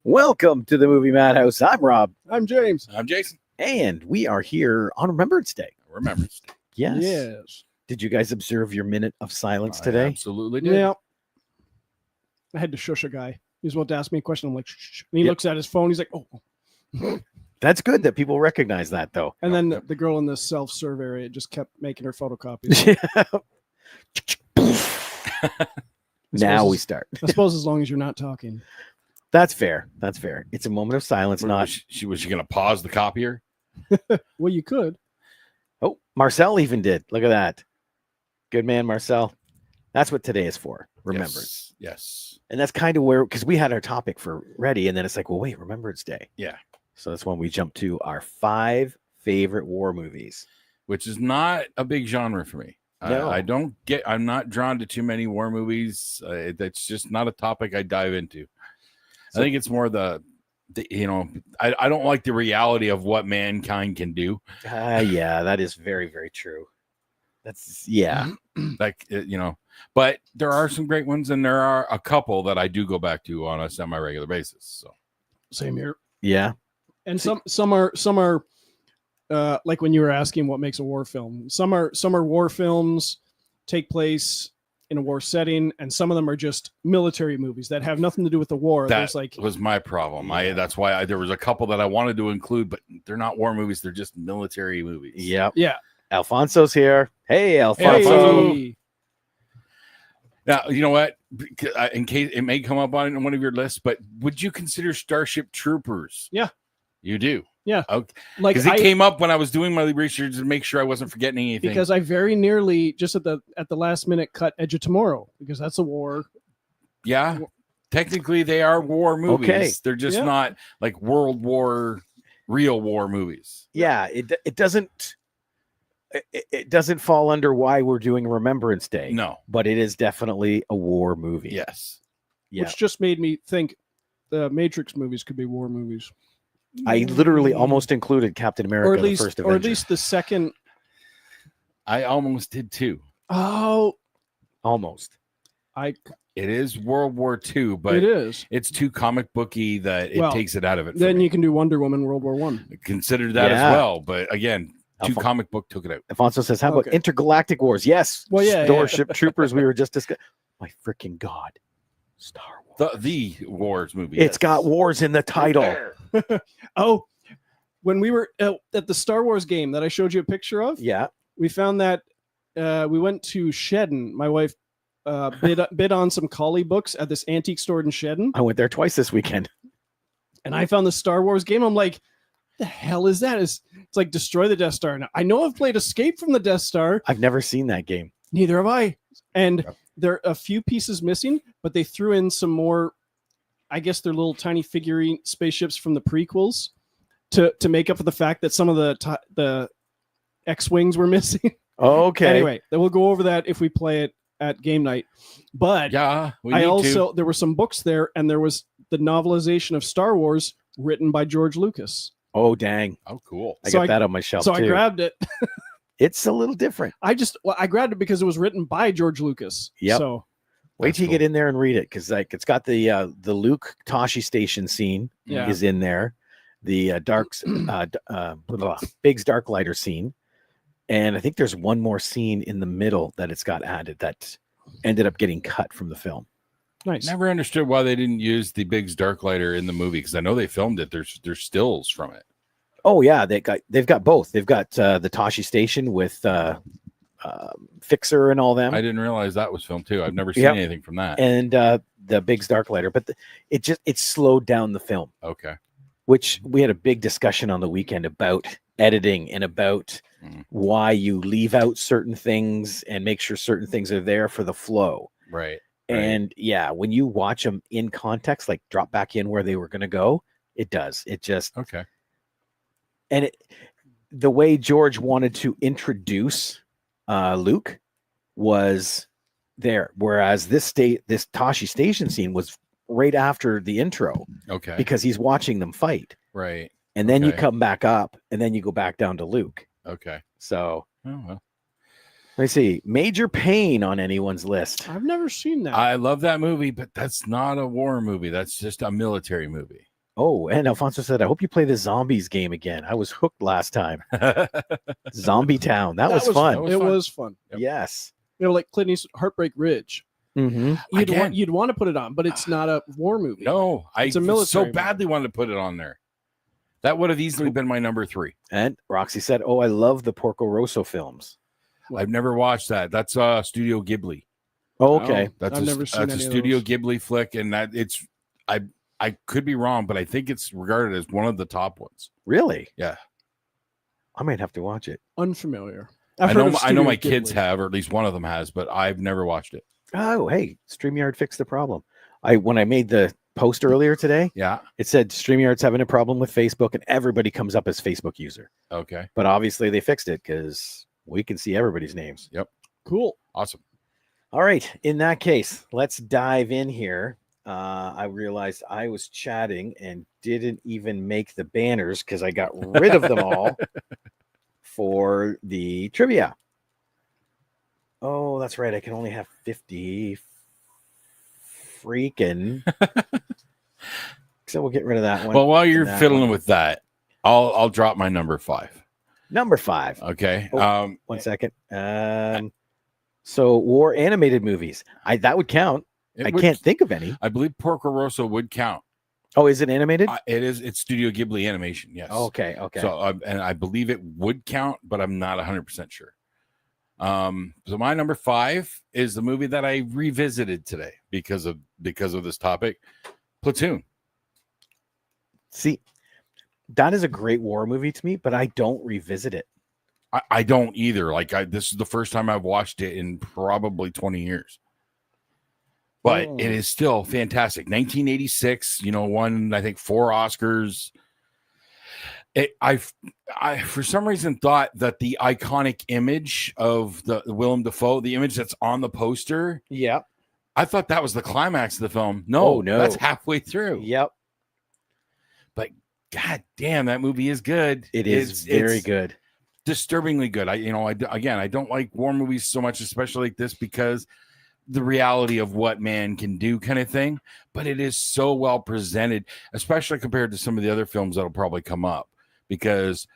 Welcome to the Movie Madhouse. I'm Rob. I'm James. I'm Jason. And we are here on Remembrance Day. Remembrance Day. Yes. Yes. Did you guys observe your minute of silence today? Absolutely did. Yeah. I had to shush a guy. He was about to ask me a question. I'm like, shh. And he looks at his phone. He's like, oh. That's good that people recognize that, though. And then the girl in the self-serve area just kept making her photocopies. Now we start. I suppose as long as you're not talking. That's fair. That's fair. It's a moment of silence. Not. Was she going to pause the copier? Well, you could. Oh, Marcel even did. Look at that. Good man, Marcel. That's what today is for. Remembrance. Yes. And that's kind of where, because we had our topic for ready, and then it's like, well, wait, Remembrance Day. Yeah. So that's when we jump to our 5 favorite war movies. Which is not a big genre for me. No. I'm not drawn to too many war movies. That's just not a topic I dive into. I think it's more I don't like the reality of what mankind can do. Yeah, that is very, very true. That's, yeah. But there are some great ones, and there are a couple that I do go back to on a semi-regular basis. So Same here. Yeah. And some are like when you were asking what makes a war film. Some are war films, take place in a war setting, and some of them are just military movies that have nothing to do with the war. That was my problem. That's why there was a couple that I wanted to include, but they're not war movies. They're just military movies. Yep. Yeah. Alfonso's here. Hey, Alfonso. Hey. Now, you know what? In case it may come up on one of your lists, but would you consider Starship Troopers? Yeah. You do? Yeah. Okay. Like Because it came up when I was doing my research to make sure I wasn't forgetting anything. Because I very nearly just at the last minute cut Edge of Tomorrow, because that's a war. Yeah. Technically they are war movies. Okay. They're just not like real war movies. Yeah, it doesn't fall under why we're doing Remembrance Day. No. But it is definitely a war movie. Yes. Yeah. Which just made me think the Matrix movies could be war movies. I literally almost included Captain America, or at least, the first Avenger. or at least the second. I almost did too. Oh, almost. It is World War II, but it's too comic booky that it takes it out of it. Then you can do Wonder Woman, World War I. Consider that as well, but again, comic book took it out. Alfonso says, "How about Intergalactic Wars?" Yes. Well, yeah. Starship Troopers. We were just discussing. My freaking God, Star Wars. The Wars movie. It's got wars in the title. Oh, when we were at the Star Wars game that I showed you a picture of, we found that we went to Shedden. My wife bid on some Collie books at this antique store in Shedden. I went there twice this weekend, and I found the Star Wars game. I'm like, the hell is that? It's like Destroy the Death Star. Now, I know I've played Escape from the Death Star. I've never seen that game. Neither have I. And there are a few pieces missing, but they threw in some more. I guess they're little tiny figurine spaceships from the prequels to make up for the fact that some of the X-wings were missing. Okay. Anyway, then we'll go over that if we play it at game night. But there were some books there, and there was the novelization of Star Wars written by George Lucas. Oh, dang. Oh, cool. I got that on my shelf too. So I grabbed it. It's a little different. I grabbed it because it was written by George Lucas. Yep. So wait till you get in there and read it, because it's got the Luke Toshi station scene is in there, the Biggs Darklighter scene, and I think there's one more scene in the middle that it's got added that ended up getting cut from the film. Nice. Never understood why they didn't use the Biggs Darklighter in the movie, because I know they filmed it. There's stills from it. Oh yeah, they've got both. They've got the Toshi station with Fixer and all them. I didn't realize that was filmed too. I've never seen anything from that. And the Biggs Darklighter, but it slowed down the film. Okay. Which we had a big discussion on the weekend about editing and about why you leave out certain things and make sure certain things are there for the flow. Right. And when you watch them in context, like drop back in where they were going to go, it does. It just and the way George wanted to introduce Luke was there, whereas this Tashi Station scene was right after the intro. Okay. Because he's watching them fight. Right. And then you Okay. come back up, and then you go back down to Luke. Okay. So, Oh, well. let me see. Major Pain on anyone's list. I've never seen that. I love that movie, but that's not a war movie. That's just a military movie. Oh, and Alfonso said, I hope you play the Zombies game again. I was hooked last time. Zombie Town. That was fun. was It fun. was fun. Yep. Yes. Like Clint Eastwood, Heartbreak Ridge. Mm-hmm. You'd want to put it on, but it's not a war movie. No, It's a I military so movie. badly wanted to put it on there. That would have easily been my number 3. And Roxy said, oh, I love the Porco Rosso films. I've never watched that. That's Studio Ghibli. Oh, okay. That's I've a, never seen that's a any of Studio those. Ghibli flick, and that it's I could be wrong, but I think it's regarded as one of the top ones. Really? Yeah. I might have to watch it. Unfamiliar. I know my Studio kids Ghibli. have, or at least one of them has, but I've never watched it. Oh, hey, StreamYard fixed the problem. When I made the post earlier today, Yeah. it said StreamYard's having a problem with Facebook, and everybody comes up as Facebook user. Okay. But obviously they fixed it because we can see everybody's names. Cool. Awesome. All right. In that case, let's dive in here. I realized I was chatting and didn't even make the banners because I got rid of them all for the trivia. Oh, that's right. I can only have 50 freaking. So we'll get rid of that one. Well, while you're and that fiddling one. with that, I'll drop my number 5. Number 5. Okay. Oh, 1 second. So war animated movies. That would count. Can't think of any. I believe Porco Rosso would count. Oh, is it animated? It's Studio Ghibli animation. Yes. Okay. So, and I believe it would count, but I'm not 100% sure. So my number 5 is the movie that I revisited today because of this topic, Platoon. See, that is a great war movie to me, but I don't revisit it. I don't either. This is the first time I've watched it in probably 20 years. But it is still fantastic. 1986, won, I think, 4 Oscars. I for some reason thought that the iconic image of the Willem Dafoe, the image that's on the poster, Yeah. I thought that was the climax of the film. Oh, no. That's halfway through. Yep. But God damn, that movie is good. It's very good. Disturbingly good. I don't like war movies so much, especially like this, because the reality of what man can do kind of thing, but it is so well presented, especially compared to some of the other films that'll probably come up, because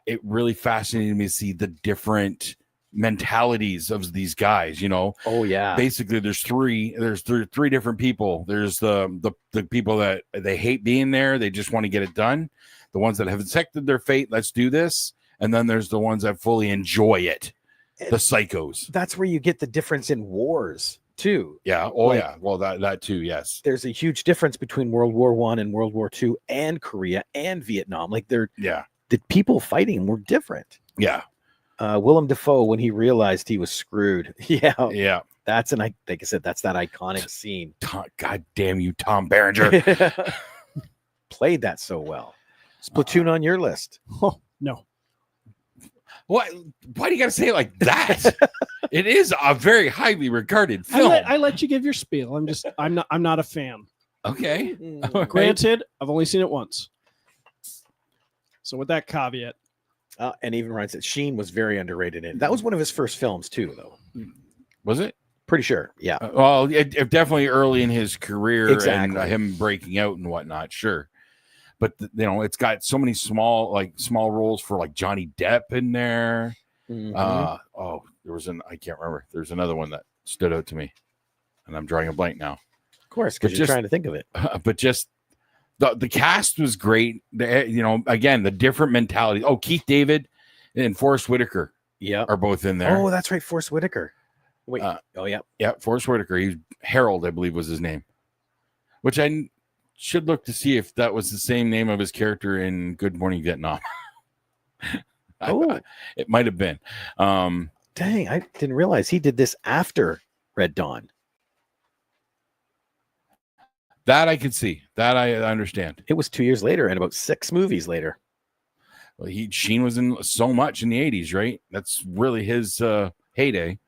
it really fascinated me to see the different mentalities of these guys. Oh yeah. Basically there's three different people. There's the people that they hate being there, they just want to get it done, the ones that have accepted their fate, let's do this, and then there's the ones that fully enjoy it, the psychos. That's where you get the difference in wars too. Yeah. Oh yeah. Well, that too. Yes. There's a huge difference between World War I and World War II and Korea and Vietnam. The people fighting were different. Yeah. Willem Dafoe, when he realized he was screwed. Yeah. Yeah. Like I said, that's that iconic scene. God damn you, Tom Berenger. Played that so well. Platoon on your list. Oh, no. What? Why do you got to say it like that? It is a very highly regarded film. I let you give your spiel. I'm not a fan. Okay. Granted, I've only seen it once. So with that caveat. And even Ryan said Sheen was very underrated in it. That was one of his first films too, though. Was it? Pretty sure. Yeah. Well, it definitely early in his career. Exactly. And him breaking out and whatnot. Sure. But it's got so many small roles for like Johnny Depp in there. Mm-hmm. There was I can't remember. There's another one that stood out to me, and I'm drawing a blank now. Of course, because you're trying to think of it. But just the cast was great. Again, the different mentality. Oh, Keith David and Forrest Whitaker, are both in there. Oh, that's right, Forrest Whitaker. Wait. Yeah, Forrest Whitaker. He's Harold, I believe, was his name. Which I should look to see if that was the same name of his character in Good Morning Vietnam. It might have been. Dang, I didn't realize he did this after Red Dawn. That I can see. That I understand. It was 2 years later and about 6 movies later. Well, Sheen was in so much in the 80s, right? That's really his heyday.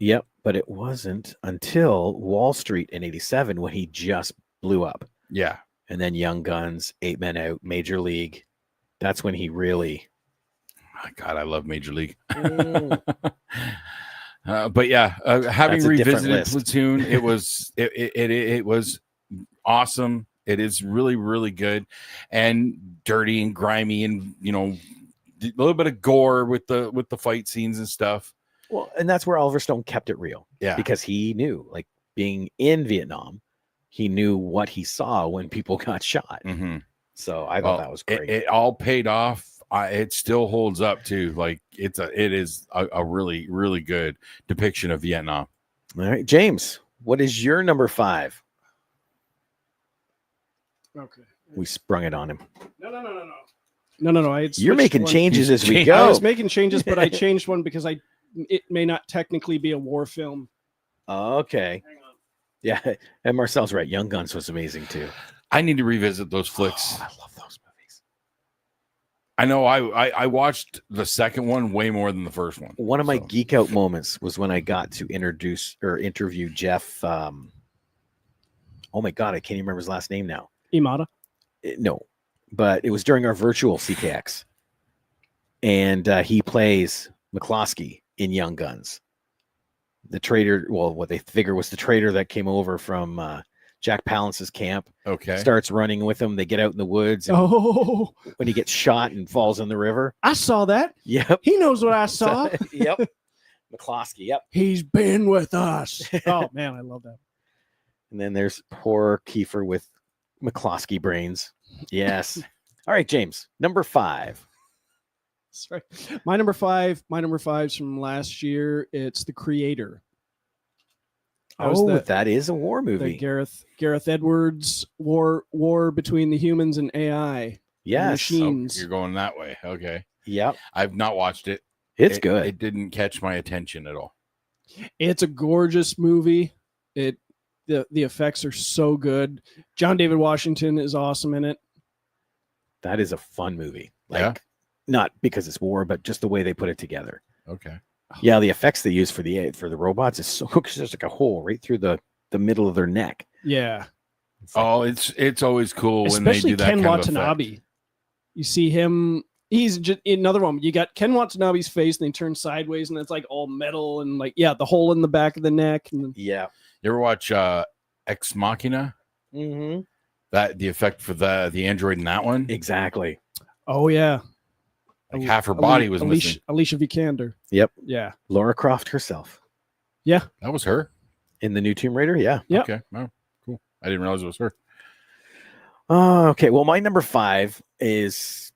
Yep, but it wasn't until Wall Street in 87 when he just blew up. Yeah. And then Young Guns, 8 Men Out, Major League. That's when he really... Oh, God, I love Major League. Mm. But yeah, having That's a different revisited list. Platoon, it was awesome. It is really, really good and dirty and grimy, and a little bit of gore with the fight scenes and stuff. Well, and that's where Oliver Stone kept it real. Yeah, because he knew, like, being in Vietnam, he knew what he saw when people got shot. Mm-hmm. So I thought that was great. It all paid off. It still holds up too. Like it is a really, really good depiction of Vietnam. All right, James, what is your number 5? Okay. We sprung it on him. No. You're making changes as we I go. was making changes, but I changed one because it may not technically be a war film. Okay. Hang on. Yeah, and Marcel's right. Young Guns was amazing too. I need to revisit those flicks. Oh, I love those movies. I know I watched the second one way more than the first one. One of my geek out moments was when I got to interview Jeff. Oh my God, I can't even remember his last name now. Imada? No, but it was during our virtual CKX. And he plays McCloskey in Young Guns. The traitor, well, what they figure was the traitor that came over from Jack Palance's camp. Okay. Starts running with him. They get out in the woods. And Oh, when he gets shot and falls in the river. I saw that. Yep. He knows what I saw. Yep. McCloskey. Yep. He's been with us. Oh, man, I love that. And then there's poor Kiefer with McCloskey brains. Yes. All right, James, number 5. Sorry. My number 5 is from last year. It's The Creator. That is a war The movie. Gareth Edwards war between the humans and AI. Yes. Machines. You're going that way. Okay. Yep. I've not watched it. It's good. It didn't catch my attention at all. It's a gorgeous movie. The effects are so good. John David Washington is awesome in it. That is a fun movie. Like, Yeah. not because it's war, but just the way they put it together. Okay. Yeah, the effects they use for the robots is so because there's like a hole right through the middle of their neck. Yeah. It's like, It's always cool when Especially they do that Ken kind of Watanabe. effect. You see him. He's just another one. You got Ken Watanabe's face, and they turn sideways, and it's like all metal, and like the hole in the back of the neck. And yeah. You ever watch Ex Machina? Mm-hmm. That the effect for the android in that one, Exactly. oh yeah, like half her body was missing. Alicia Vikander. Yep. Yeah. Laura Croft herself That was her. in the new Tomb Raider. Yeah. Yep. Okay. Oh, cool. I didn't realize it was her. Okay. Well, my number 5 is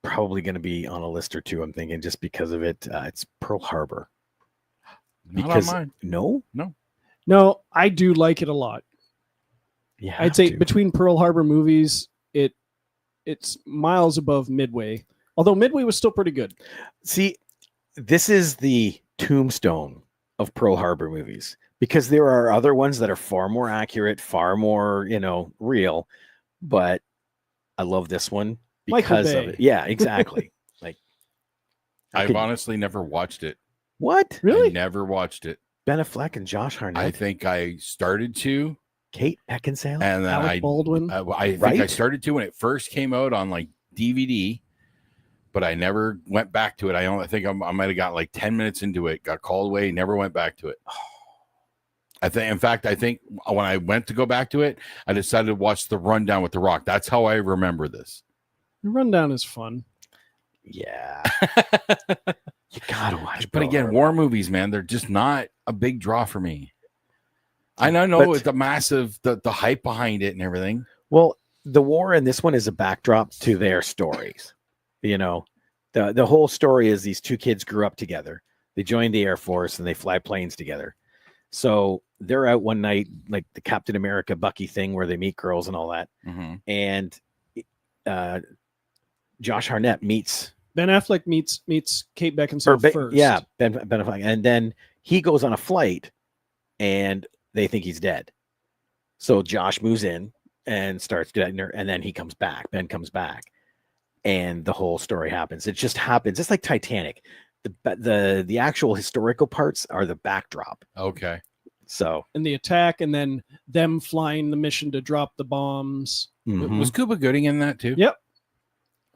probably going to be on a list or two. I'm thinking just because of it. It's Pearl Harbor. Not on mine. No. No, I do like it a lot. Yeah. I'd say between Pearl Harbor movies, it's miles above Midway. Although Midway was still pretty good. See, this is the tombstone of Pearl Harbor movies because there are other ones that are far more accurate, far more, real. But I love this one because of it. Yeah, exactly. Like, I've honestly never watched it. what? Really? I never watched it. Ben Affleck and Josh Hartnett, I think I started to, Kate Beckinsale. and then Alec Baldwin. I think I Right? started to when it first came out on like DVD, but I never went back to it. I think I might have got like 10 minutes into it, got called away, never went back to it. I think when I went to go back to it, I decided to watch The Rundown with The Rock. That's how I remember this. The Rundown is fun. Yeah. You gotta watch. But Pearl again, Harbor. war movies, man, they're just not a big draw for me. I know But- it's the massive, the hype behind it and everything. Well, the war in this one is a backdrop to their stories. The whole story is these two kids grew up together. They joined the Air Force and they fly planes together. So they're out one night, like the Captain America Bucky thing where they meet girls and all that. Mm-hmm. And Josh Hartnett meets Ben Affleck meets Kate Beckinsale first. Yeah, Ben Affleck. And then he goes on a flight and they think he's dead. So Josh moves in and starts getting her, and then he comes back. Ben comes back. and the whole story happens. It just happens. It's like Titanic. The actual historical parts are the backdrop. Okay. So And the attack, and then them flying the mission to drop the bombs. mhm. Was Cuba Gooding in that too? Yep.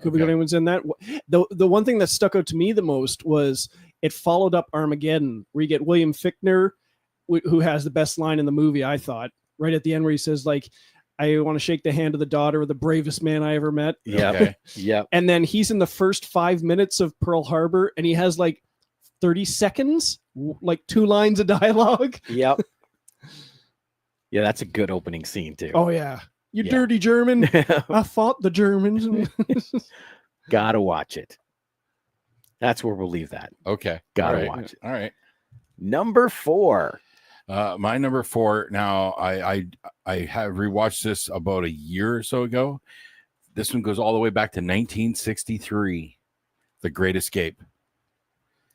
Cuba Okay. Gooding was in that. The one thing that stuck out to me the most was it followed up Armageddon, where you get William Fichtner, who has the best line in the movie, I thought, right at the end, where he says, like, I want to shake the hand of the daughter of the bravest man I ever met. Yep. Okay. Yep. And then he's in the first 5 minutes of Pearl Harbor, and he has like 30 seconds, like 2 lines of dialogue. Yep. Yeah, that's a good opening scene too. Oh, yeah. You Yeah. dirty German. I fought the Germans. Gotta watch it. That's where we'll leave that. Okay. Gotta All right. watch it. All right. Number 4. My number 4. Now, I have rewatched this about a year or so ago. This one goes all the way back to 1963. The Great Escape.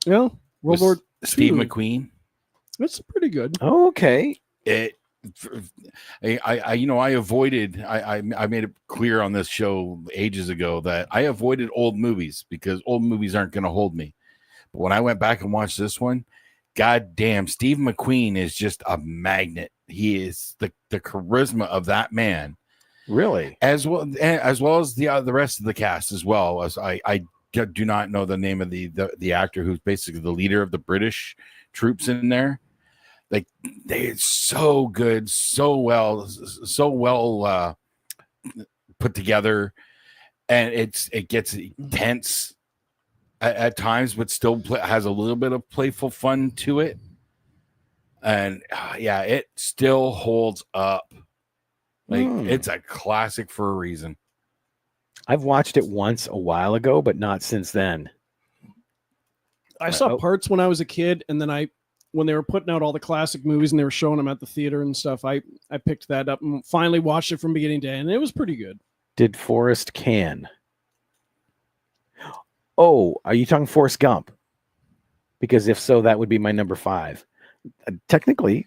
Yeah. World With War Steve II. McQueen. That's pretty good. Okay. I avoided. I made it clear on this show ages ago that I avoided old movies because old movies aren't going to hold me. But when I went back and watched this one, God damn, Steve McQueen is just a magnet. He is the charisma of that man, Really? as well as the rest of the cast as well. As I do not know the name of the actor who's basically the leader of the British troops in there. Like, they're so good, so well put together, and it gets intense at times, but still has a little bit of playful fun to it. And yeah, it still holds up. Like, it's a classic for a reason. I've watched it once a while ago, but not since then. I saw Oh. parts when I was a kid, and then when they were putting out all the classic movies and they were showing them at the theater and stuff, I picked that up and finally watched it from beginning to end. And it was pretty good. Did Forrest can? Oh, are you talking Forrest Gump? Because if so, that would be my number 5. Technically,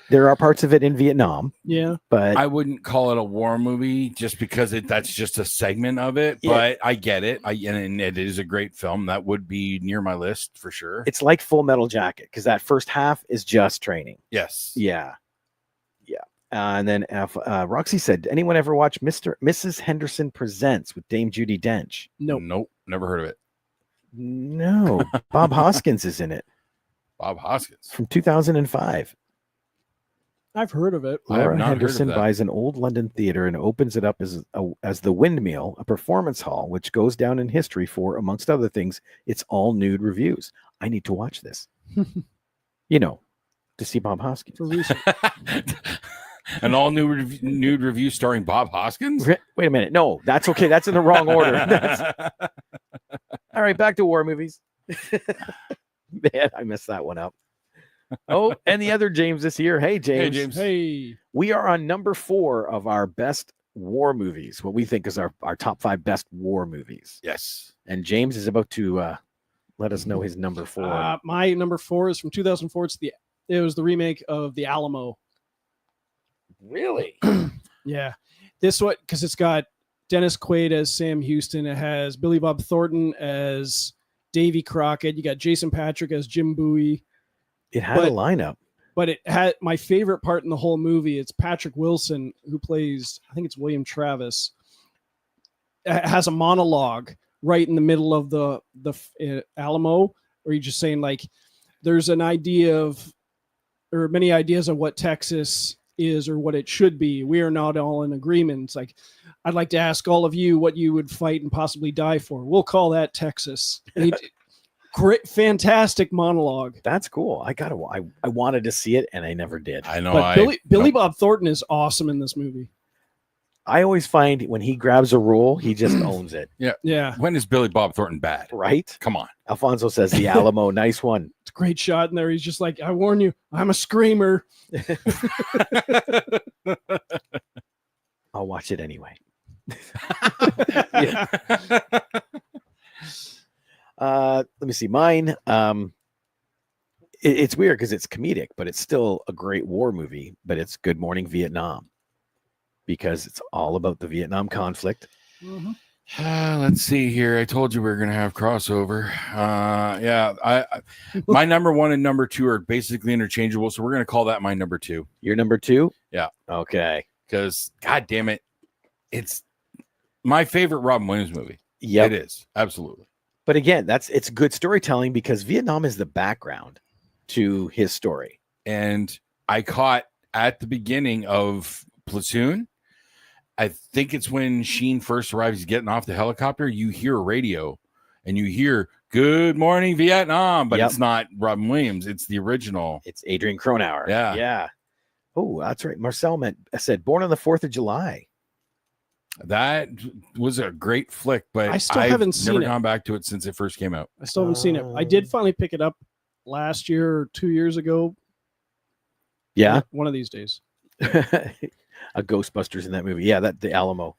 there are parts of it in Vietnam, Yeah. but I wouldn't call it a war movie just because that's just a segment of it, Yeah. but I get it. And it is a great film. That would be near my list for sure. it's like Full Metal Jacket because that first half is just training. Yes. Yeah. And then Roxy said, anyone ever watch Mrs. Henderson Presents with Dame Judi Dench? No. Nope. Never heard of it. No. Bob Hoskins is in it Bob Hoskins. from 2005. I've heard of it. I have Laura not heard of Henderson that. buys an old London theater and opens it up as the Windmill, a performance hall, which goes down in history for, amongst other things, its all nude reviews. I need to watch this. To see Bob Hoskins. For research. An all nude review starring Bob Hoskins. Wait a minute. No, that's okay. That's in the wrong order. All right, back to war movies. Man, I messed that one up. Oh, and the other James is here. Hey, James. Hey, James. Hey. We are on number 4 of our best war movies, what we think is our top 5 best war movies. Yes. And James is about to let us know his number 4. My number 4 is from 2004. It was the remake of The Alamo. Really? Yeah. This one, because it's got Dennis Quaid as Sam Houston. It has Billy Bob Thornton as Davy Crockett. You got Jason Patrick as Jim Bowie. It had a lineup. But it had my favorite part in the whole movie. It's Patrick Wilson, who plays, I think it's William Travis, has a monologue right in the middle of the Alamo, where he's just saying, like, there's an idea of, or many ideas of what Texas is or what it should be. We are not all in agreement. It's like, I'd like to ask all of you what you would fight and possibly die for. We'll call that Texas. Great, fantastic monologue. That's cool. I wanted to see it and I never did. I know. But Billy Bob Thornton is awesome in this movie. I always find when he grabs a role, he just owns it. Yeah. When is Billy Bob Thornton bad? Right? Come on. Alfonso says the Alamo, nice one. It's a great shot in there. He's just like, I warn you, I'm a screamer. I'll watch it anyway. Let me see mine. It's weird because it's comedic, but it's still a great war movie. But it's Good Morning Vietnam because it's all about the Vietnam conflict. Mm-hmm. Let's see here. I told you we were gonna have crossover. My number one and number two are basically interchangeable, so we're gonna call that my number two. Your number two? Yeah. Okay. Because god damn it, it's my favorite Robin Williams movie. Yeah, it is absolutely. But again, it's good storytelling because Vietnam is the background to his story. And I caught at the beginning of Platoon. I think it's when Sheen first arrives, he's getting off the helicopter. You hear a radio and you hear "Good Morning Vietnam," but it's not Robin Williams. It's the original. It's Adrian Cronauer. Yeah. Yeah. Oh, that's right. Marcel said born on the 4th of July. That was a great flick, but I still haven't seen never it. gone back to it since it first came out. I still haven't seen it. I did finally pick it up last year or 2 years ago. Yeah. One of these days. A Ghostbusters in that movie. Yeah, that the Alamo.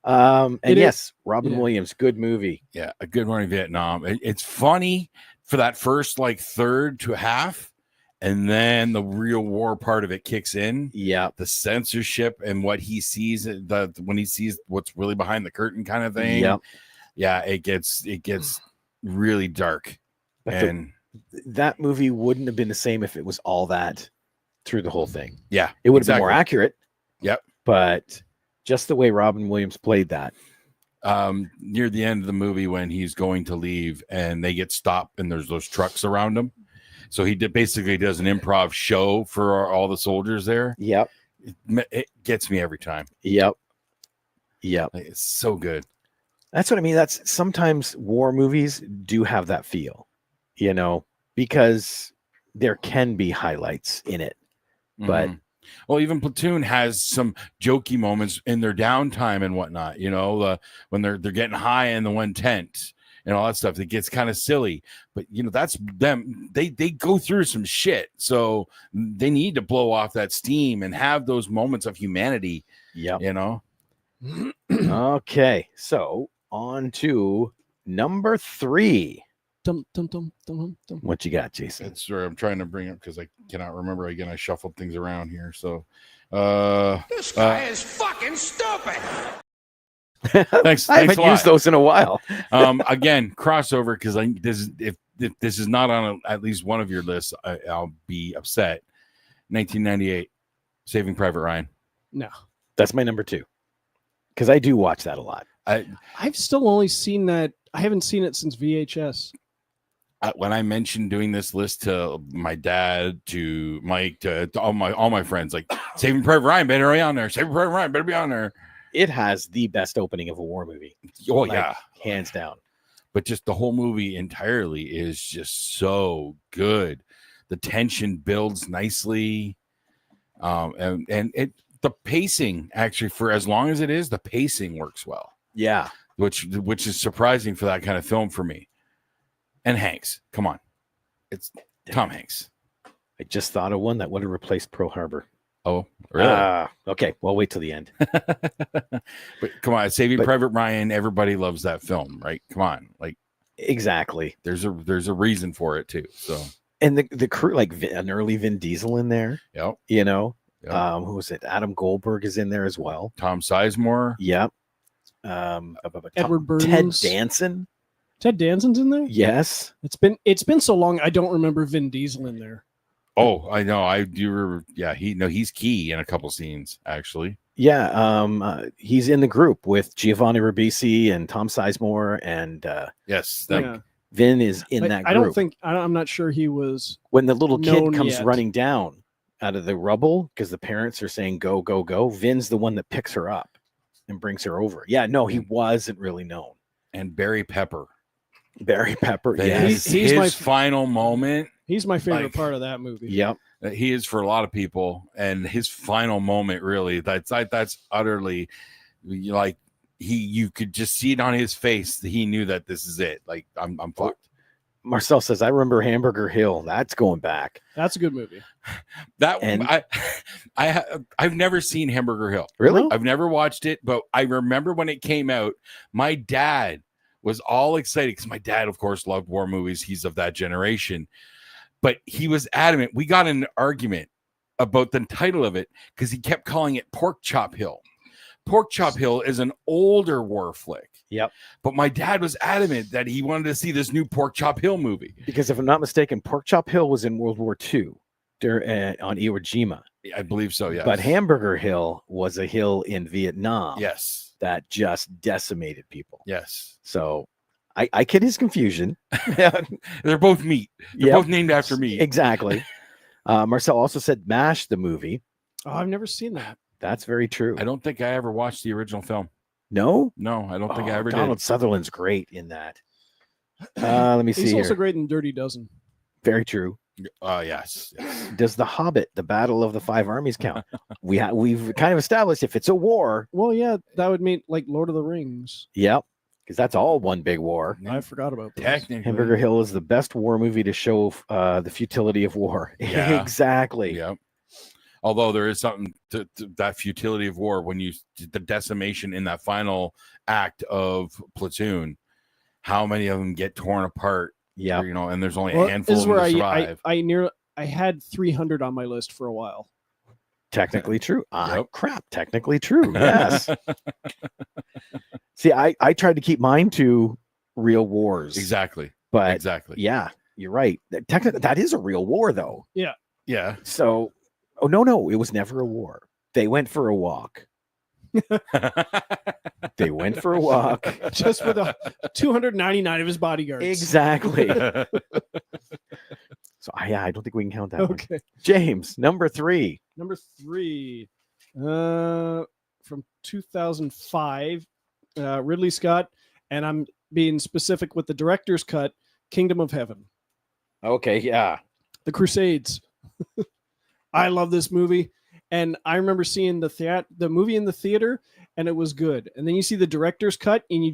And yes, Robin Williams, good movie. Yeah, A Good Morning Vietnam. It's funny for that first like third to half, and then the real war part of it kicks in. Yeah, the censorship and what he sees, when he sees what's really behind the curtain, kind of thing. Yeah, it gets really dark. But and that movie wouldn't have been the same if it was all that through the whole thing. Yeah, it would have been more accurate. Yep, but just the way Robin Williams played that. Near the end of the movie when he's going to leave and they get stopped and there's those trucks around him. So he basically does an improv show for all the soldiers there. Yep. It gets me every time. Yep. It's so good. That's what I mean. That's sometimes war movies do have that feel, because there can be highlights in it. But well, even Platoon has some jokey moments in their downtime and whatnot, when they're getting high in the one tent and all that stuff. It gets kind of silly, but that's them. They go through some shit, so they need to blow off that steam and have those moments of humanity. Yeah, Okay, so on to number 3. What you got, Jason? That's where I'm trying to bring up because I cannot remember. Again, I shuffled things around here. So this guy is fucking stupid. Thanks. I haven't used those in a while. Again, crossover because if this is not on at least one of your lists, I'll be upset. 1998, Saving Private Ryan. No, that's my number 2 because I do watch that a lot. I've still only seen that. I haven't seen it since VHS. When I mentioned doing this list to my dad, to Mike, to all my friends, like Saving Private Ryan better be on there. Saving Private Ryan better be on there. It has the best opening of a war movie. Oh yeah, hands down. But just the whole movie entirely is just so good. The tension builds nicely, and the pacing actually, for as long as it is, the pacing works well. Yeah, which is surprising for that kind of film for me. And Hanks, come on, it's Tom Hanks. I just thought of one that would have replaced Pearl Harbor. Oh, really? Okay. Well, wait till the end. But come on, Saving Private Ryan. Everybody loves that film, right? Come on, like exactly. There's a reason for it too. So and the crew, like an early Vin Diesel in there. Yep. Who was it? Adam Goldberg is in there as well. Tom Sizemore. Yep. Edward Burns. Ted Danson. Ted Danson's in there? Yes. It's been so long I don't remember Vin Diesel in there. Oh, I know. I do. Yeah, he's key in a couple scenes actually. Yeah. He's in the group with Giovanni Ribisi and Tom Sizemore and yes, Vin is in that group. I'm not sure he was when the little kid comes yet. running down out of the rubble because the parents are saying go, go, go. Vin's the one that picks her up and brings her over. Yeah, no, he wasn't really known. And Barry Pepper. Yeah, he's his final moment. He's my favorite part of that movie. Yep, he is for a lot of people, and his final moment really that's utterly like you could just see it on his face that he knew that this is it. Like I'm fucked. Marcel says, I remember Hamburger Hill. That's going back. That's a good movie. I've never seen Hamburger Hill. Really? I've never watched it, but I remember when it came out, my dad was all excited because my dad, of course, loved war movies. He's of that generation. But he was adamant. We got in an argument about the title of it because he kept calling it Pork Chop Hill. Pork Chop Hill is an older war flick. Yep. But my dad was adamant that he wanted to see this new Pork Chop Hill movie. Because if I'm not mistaken, Pork Chop Hill was in World War II on Iwo Jima. I believe so, yes. But Hamburger Hill was a hill in Vietnam. Yes. That just decimated people. Yes. So I get his confusion. They're both meat. They're Yep. both named after meat. Exactly. Marcel also said MASH, the movie. Oh, I've never seen that. That's very true. I don't think I ever watched the original film. No? No, I don't think I ever Donald did. Sutherland's great in that. Let me see He's here. also great in Dirty Dozen. Very true. Yes. Does The Hobbit, the Battle of the Five Armies count? We've kind of established if it's a war. Well, yeah, that would mean like Lord of the Rings. Yep. Because that's all one big war. I forgot about those. Technically. Hamburger Hill is the best war movie to show the futility of war. Yeah. Exactly. Yep. Although there is something to that futility of war when you the decimation in that final act of Platoon, how many of them get torn apart? Yeah. You know, and there's only Well, a handful this is of them where to survive. I had 300 on my list for a while. Technically true. Yep. Crap. Technically true. Yes. See, I tried to keep mine to real wars. Exactly. But Exactly. yeah, you're right. Technically, that is a real war, though. Yeah. So, no, it was never a war. They went for a walk. They went for a walk. Just for the 299 of his bodyguards. Exactly. So, I don't think we can count that one. Okay. James, number 3. Number 3, from 2005, Ridley Scott, and I'm being specific with the director's cut, Kingdom of Heaven, Okay, yeah. The Crusades. I love this movie, and I remember seeing the movie in the theater, and it was good. And then you see the director's cut, and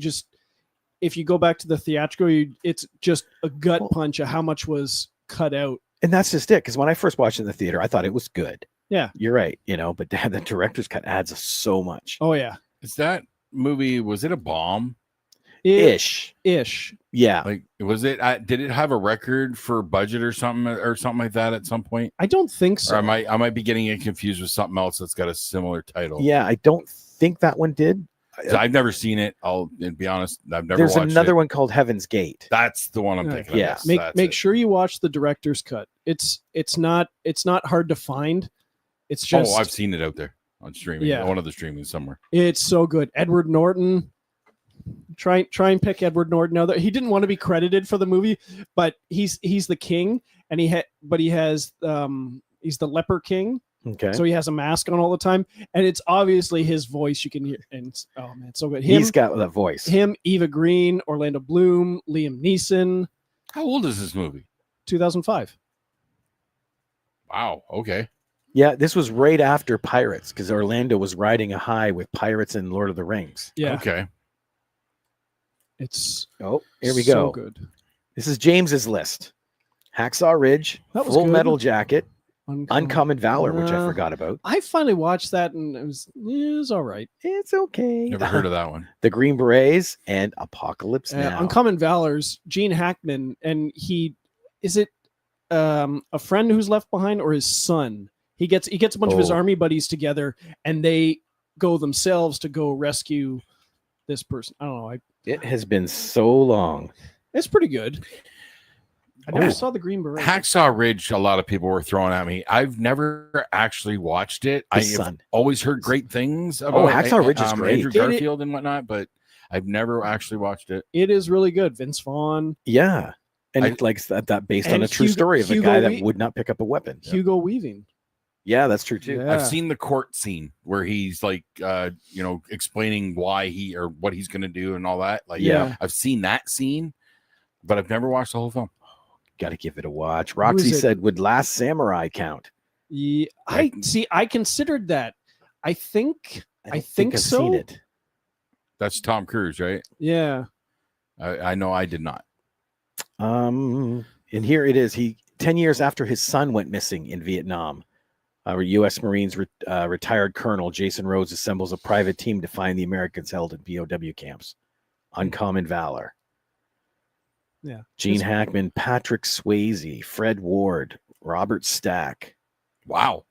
if you go back to the theatrical, it's just a gut punch of how much was cut out. And that's just it. Because when I first watched it in the theater, I thought it was good. Yeah. You're right. But the director's cut adds so much. Oh yeah, Is that movie, was it a bomb? Ish. Yeah. Like, was it, did it have a record for budget or something like that at some point? I don't think so. Or I might be getting it confused with something else that's got a similar title. Yeah, I don't think that one did. I've never seen it. I'll be honest. I've never There's watched another it. one called Heaven's Gate. That's the one I'm thinking Yeah. of. Yes, Make sure you watch the director's cut. It's not hard to find. It's just I've seen it out there on streaming. Yeah. One of the streaming somewhere. it's so good. Edward Norton. Try and pick Edward Norton. Now that he didn't want to be credited for the movie, but he's the king, and he's the leper king. Okay. So he has a mask on all the time, and it's obviously his voice you can hear. And oh man, it's so good. He's got that voice. Him, Eva Green, Orlando Bloom, Liam Neeson. How old is this movie? 2005. Wow. Okay. Yeah, this was right after Pirates because Orlando was riding a high with Pirates and Lord of the Rings. Yeah. Okay. It's Oh, here we so go. good. This is James's list. Hacksaw Ridge, That was Full good. Metal Jacket, Uncommon Valor, which I Uh, forgot about. I finally watched that, and it was all right. It's okay. Never heard of that one. The Green Berets and Apocalypse Now. Uncommon Valor's Gene Hackman, and is it a friend who's left behind or his son? He gets a bunch of his Oh. army buddies together, and they go themselves to go rescue this person. I don't know. It has been so long. It's pretty good. I never Oh. saw the Green Beret. Hacksaw Ridge, a lot of people were throwing at me. I've never actually watched it. His I've son. always heard great things about Hacksaw Ridge is great. Andrew Garfield and whatnot, but I've never actually watched it. It is really good. Vince Vaughn, Yeah. And I- it likes that based on And a true Hugo- story of a Hugo guy that Wee- would not pick up a weapon. Hugo Weaving. Yeah, that's true too. Yeah. I've seen the court scene where he's like, explaining why he or what he's going to do and all that. Like, Yeah. I've seen that scene, but I've never watched the whole film. Got to give it a watch. is Roxy it? said, "Would Last Samurai count?" Yeah, I considered that. I think don't think I've so. seen it. That's Tom Cruise, right? yeah. I know I did not. And here it is. 10 years after his son went missing in Vietnam, U.S. Marines retired Colonel Jason Rhodes assembles a private team to find the Americans held in POW camps. Uncommon Valor. Yeah. Gene It's- Hackman, Patrick Swayze, Fred Ward, Robert Stack, Wow.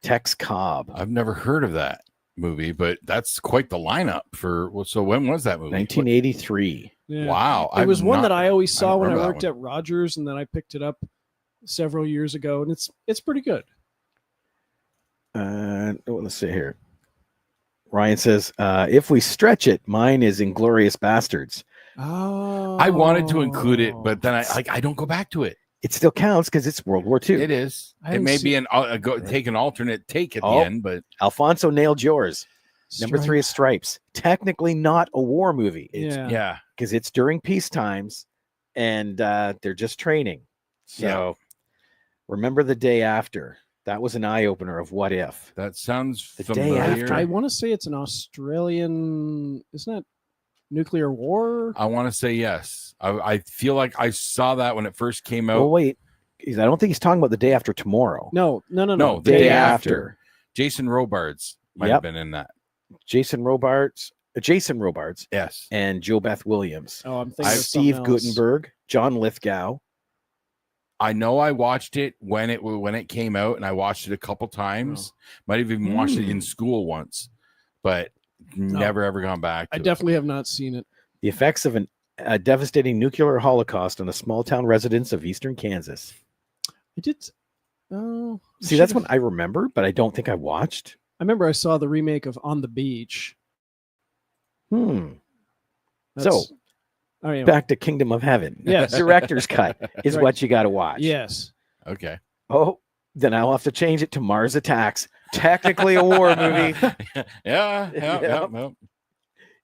Tex Cobb. I've never heard of that. movie, but that's quite the lineup for. Well, so when was that movie? 1983. Yeah. Wow, It was one that I always I saw don't when I remember that worked at Rogers, and then I picked it up several years ago, and it's pretty good. Let's see here. Ryan says, if we stretch it, mine is Inglorious Bastards. Oh, I wanted to include it, but then I don't go back to it. It still counts because it's World War II. It is. I It haven't may seen- be take an alternate take at the Oh. end, but Alfonso nailed yours. Number 3 Strike- is Stripes. Technically not a war movie. It's Yeah. yeah, because it's during peace times and they're just training. So remember the day after. That was an eye opener of what if. that sounds The day familiar. after. I want to say it's an Australian. Isn't that nuclear war? I want to say yes. I feel like I saw that when it first came out. Oh wait, I don't think he's talking about the day after tomorrow. No. No, the day after. Jason Robards might Yep. have been in that. Jason Robards, Yes. and Joe Beth Williams. Oh, I'm thinking of Steve something else. Guttenberg, John Lithgow. I know I watched it when it came out, and I watched it a couple times. Might have even watched it in school once, but never ever gone back. I To definitely have not seen it. The effects of a devastating nuclear holocaust on the small town residents of eastern Kansas. I did. Oh, I See, that's should've- one I remember, but I don't think I watched. I remember I saw the remake of On the Beach. So That's- oh, yeah. back to Kingdom of Heaven. Yes. Director's cut is Right. what you got to watch. Yes. it. Okay. Oh, then I'll have to change it to Mars Attacks. Technically a war movie. Yeah.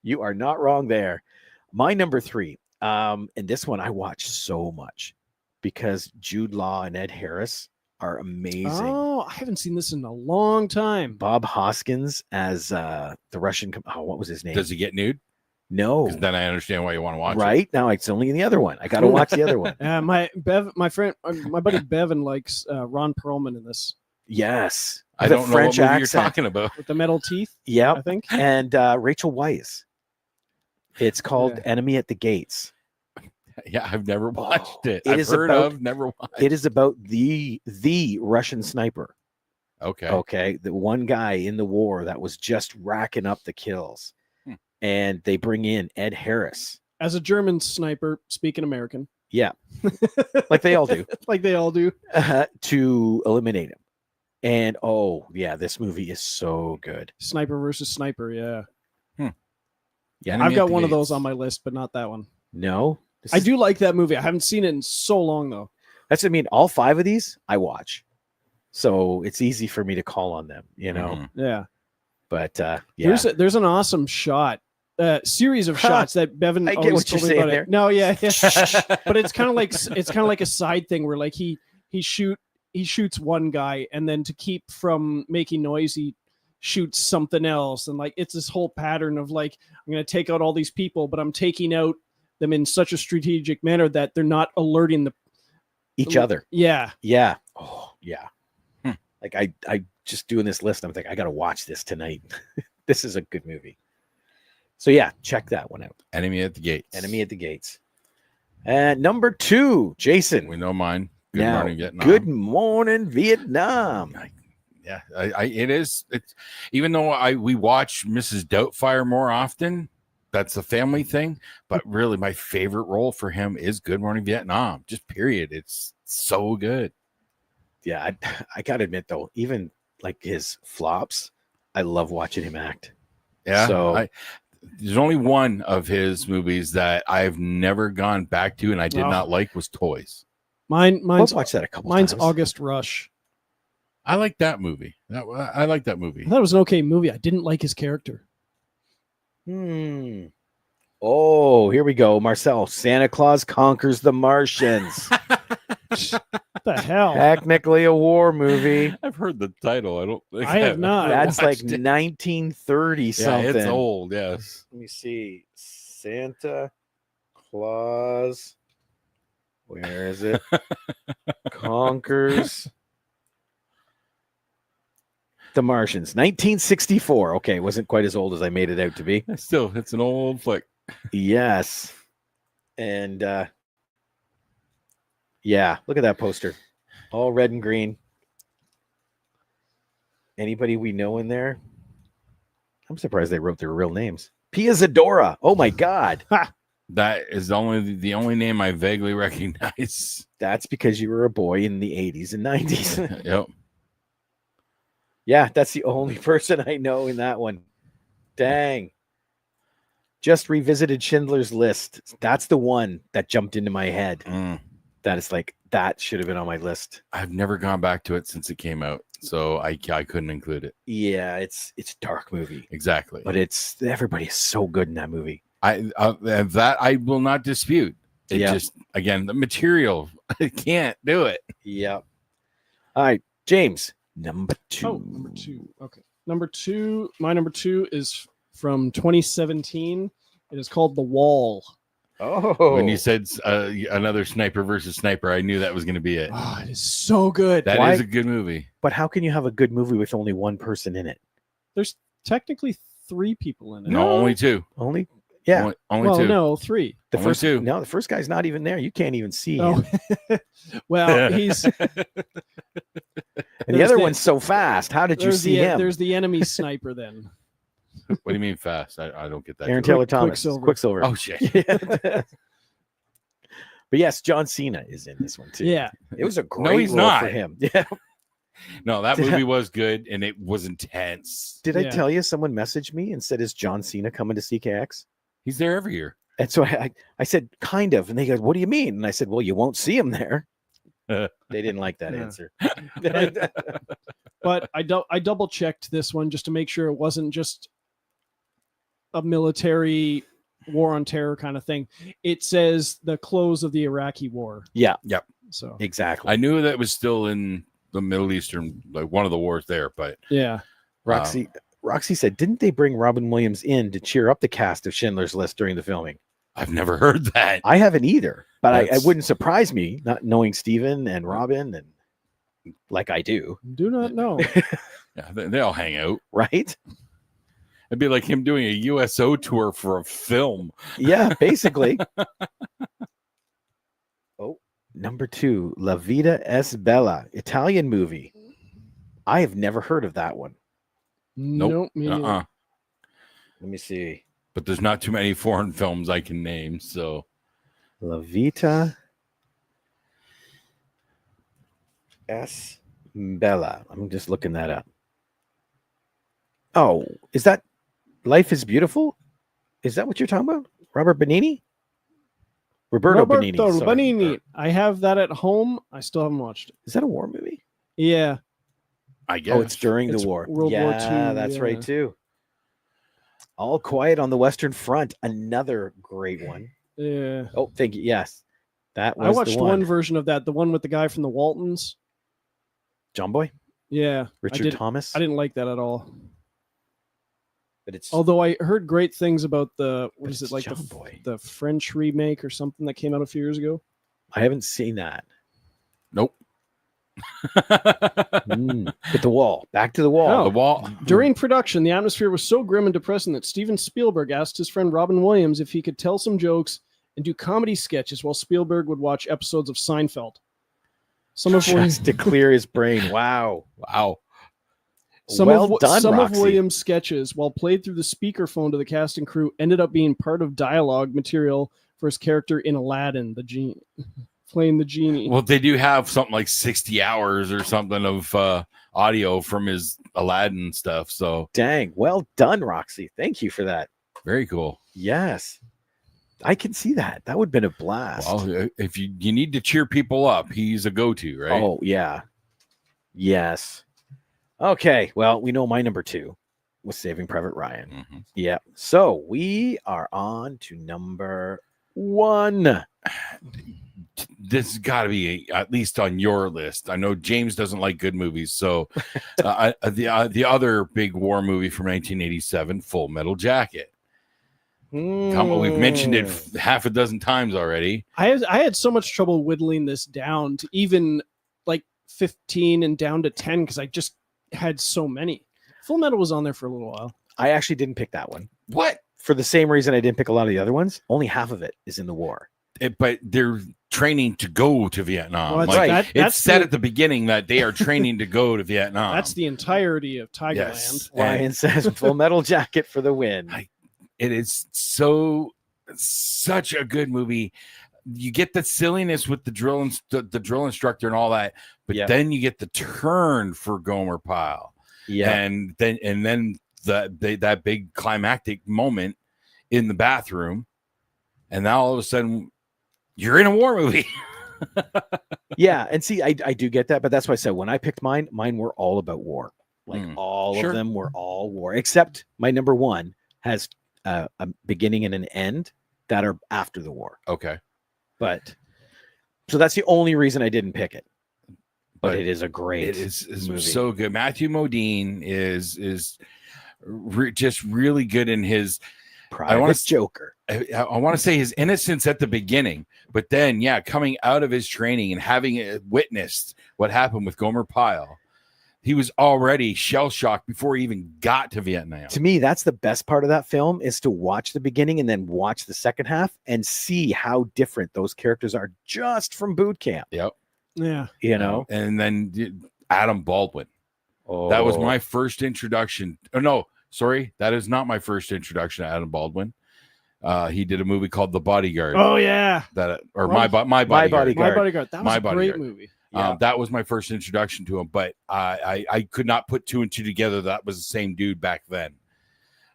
You are not wrong there. My number 3, and this one I watch so much because Jude Law and Ed Harris are amazing. Oh, I haven't seen this in a long time. Bob Hoskins as the Russian. What was his name? Does he get nude? No. 'Cause then I understand why you want to watch it. Right now, it's only in the other one. I got to watch the other one. My buddy Bevan likes Ron Perlman in this Yes, I The don't know French what movie accent. you're talking about. with the metal teeth. I Yep, think. and Rachel Weisz. It's called Yeah. Enemy at the Gates. Yeah, I've never watched it. it I've is heard about- of, never watched. It is about the Russian sniper. Okay. Okay, the one guy in the war that was just racking up the kills, and they bring in Ed Harris. As a German sniper, speaking American, Yeah, like they all do. like they all do. To eliminate him. And oh yeah, this movie is so good. Sniper versus sniper. Yeah, Yeah, Enemy I've at got the one of those Gates. on my list, but not that one. no, this I is- do like that movie. I haven't seen it in so long though. That's what I mean. All 5 of these I watch, so it's easy for me to call on them. You know, Mhm. Yeah. but yeah, There's an awesome shot, series of Huh. shots that Bevan I get always what you're told me saying about there. it. No, yeah, but it's kind of like a side thing where like he shoots one guy and then to keep from making noise he shoots something else, and like it's this whole pattern of like I'm gonna take out all these people, but I'm taking out them in such a strategic manner that they're not alerting the each other. yeah. Yeah. Oh yeah. Hmm. Like I just doing this list. I'm thinking I got to watch this tonight. This is a good movie. So yeah, check that one out. Enemy at the Gates. Enemy at the Gates. And number 2, Jason. We know mine. Good Now, morning, Vietnam. Good morning, Vietnam. Yeah, it is. It's even though we watch Mrs. Doubtfire more often. That's a family thing, but really my favorite role for him is Good Morning Vietnam. Just period. It's so good. Yeah, I gotta admit though, even like his flops, I love watching him act. Yeah. So- There's only one of his movies that I've never gone back to and I did Oh. not like was Toys. Mine's I'll watch that a couple mine's times. August Rush. I like that movie. I like that movie. I thought it was an okay movie. I didn't like his character. Oh, here we go. Marcel, Santa Claus Conquers the Martians. What the hell? Technically a war movie. I've heard the title. I don't think I have not. That's like watched it. 1930 Yeah, something. it's old. Yes. Let me see. Santa Claus. Where is it? Conquers the Martians. 1964. Okay, wasn't quite as old as I made it out to be. Still, it's an old flick. Yes. And yeah, look at that poster. All red and green. Anybody we know in there? I'm surprised they wrote their real names. Pia Zadora. Oh my God. That is the only name I vaguely recognize. That's because you were a boy in the 80s and 90s. Yep. Yeah, that's the only person I know in that one. Dang. Just revisited Schindler's List. That's the one that jumped into my head. Mm. That is like, that should have been on my list. I've never gone back to it since it came out, so I couldn't include it. Yeah, it's a dark movie, Exactly. but everybody is so good in that movie. That I will not dispute. It Yeah. just, again, the material, I can't do it. Yeah. All right, James, number 2. Oh, number 2. Okay. My number 2 is from 2017. It is called The Wall. Oh, When you said another sniper versus sniper, I knew that was going to be it. Oh, it is so good. That Why- is a good movie. but how can you have a good movie with only one person in it? There's technically 3 people in it. No, only 2. Only, yeah. Only well, 2. no, 3. The only first 2. No, the first guy's not even there. You can't even see Oh, him. well, he's And the there's other the- one's so fast. How did you see him? There's the enemy sniper then. What do you mean fast? I don't get that. Aaron joke. Taylor Thomas. Quicksilver. Oh, shit. Yeah. But yes, John Cena is in this one too. Yeah. It was a great he's role not. for him. Yeah. No, that Did movie was good, and it was intense. Did I Yeah. tell you someone messaged me and said, "Is John Cena coming to CKX?" He's there every year. And so I said, "Kind of," and they go, "What do you mean?" And I said, "Well, you won't see him there." They didn't like that Yeah. answer. But I double checked this one just to make sure it wasn't just a military war on terror kind of thing. It says the close of the Iraqi war. Yeah. Yep. So Exactly. I knew that was still in the Middle Eastern, like one of the wars there, but yeah. Roxy said, "Didn't they bring Robin Williams in to cheer up the cast of Schindler's List during the filming?" I've never heard that. I haven't either, but it That's- wouldn't surprise me not knowing Steven and Robin and like I do, Do not know. Yeah, they all hang out. right? It'd be like him doing a USO tour for a film. Yeah, basically. Oh, number 2, La Vida es Bella, Italian movie. I have never heard of that one. Nope. Me neither. Let me see. But there's not too many foreign films I can name, so La Vita es Bella. I'm just looking that up. Oh, is that Life is Beautiful? Is that what you're talking about? Robert Benini? Roberto Benini. sorry. Benini. I have that at home. I still haven't watched it. Is that a war movie? Yeah. I guess. Oh, it's during It's the war. World War yeah, II, that's yeah. right too. All Quiet on the Western Front, another great one. Yeah. Oh, thank you. Yes, that was I watched the one version of that, the one with the guy from the Waltons. John Boy, Yeah. Richard Thomas. I didn't like that at all. but it's Although I heard great things about the what But is it's it like John Boy. the French remake or something that came out a few years ago. I haven't seen that. Nope. But the wall, back to the wall. Oh. The wall. During production, the atmosphere was so grim and depressing that Steven Spielberg asked his friend Robin Williams if he could tell some jokes and do comedy sketches while Spielberg would watch episodes of Seinfeld. Some of Williams, Just to clear his brain. Wow. Wow. some well of done, some Roxy. of Williams' sketches, while played through the speakerphone to the cast and crew, ended up being part of dialogue material for his character in Aladdin, the genie, playing the genie. Well, they do have something like 60 hours or something of audio from his Aladdin stuff. So Dang. Well done, Roxy. Thank you for that. very cool. Yes. I can see that. That would have been a blast. Well, if you need to cheer people up, he's a go-to, right? Oh, yeah. Yes. Okay. Well, we know my number 2 was Saving Private Ryan. Mhm. Yeah. So we are on to number 1. This has got to be at least on your list. I know James doesn't like good movies, so the other big war movie from 1987, Full Metal Jacket. We've mentioned it half a dozen times already. I had so much trouble whittling this down to even like 15 and down to 10 because I just had so many. Full Metal was on there for a little while. I actually didn't pick that one What? for the same reason I didn't pick a lot of the other ones. Only half of it is in the war. but they're training to go to Vietnam. Well, Like, it's that's said at the beginning that they are training to go to Vietnam. That's the entirety of Tigerland. Yes. Ryan says Full Metal Jacket for the win. It is such a good movie. You get the silliness with the drill instructor and all that, but then you get the turn for Gomer Pyle. Yeah. And then that big climactic moment in the bathroom, and now all of a sudden you're in a war movie. Yeah, and see, I do get that, but that's why I said when I picked mine were all about war. Like all Sure. of them were all war, except my number one has a beginning and an end that are after the war. Okay. But so that's the only reason I didn't pick it. But it is a great. It is movie. So good. Matthew Modine is just really good in his Private Joker. I want to say his innocence at the beginning, but then coming out of his training and having witnessed what happened with Gomer Pyle, he was already shell shocked before he even got to Vietnam. To me, that's the best part of that film is to watch the beginning and then watch the second half and see how different those characters are just from boot camp. Yep. Yeah. You know, and then Adam Baldwin. Oh, That was my first introduction. Oh, no, sorry. That is not my first introduction to Adam Baldwin. He did a movie called The Bodyguard. Oh yeah. My Bodyguard. My Bodyguard. That was My a great Bodyguard. movie. That was my first introduction to him, but I could not put two and two together. That was the same dude back then.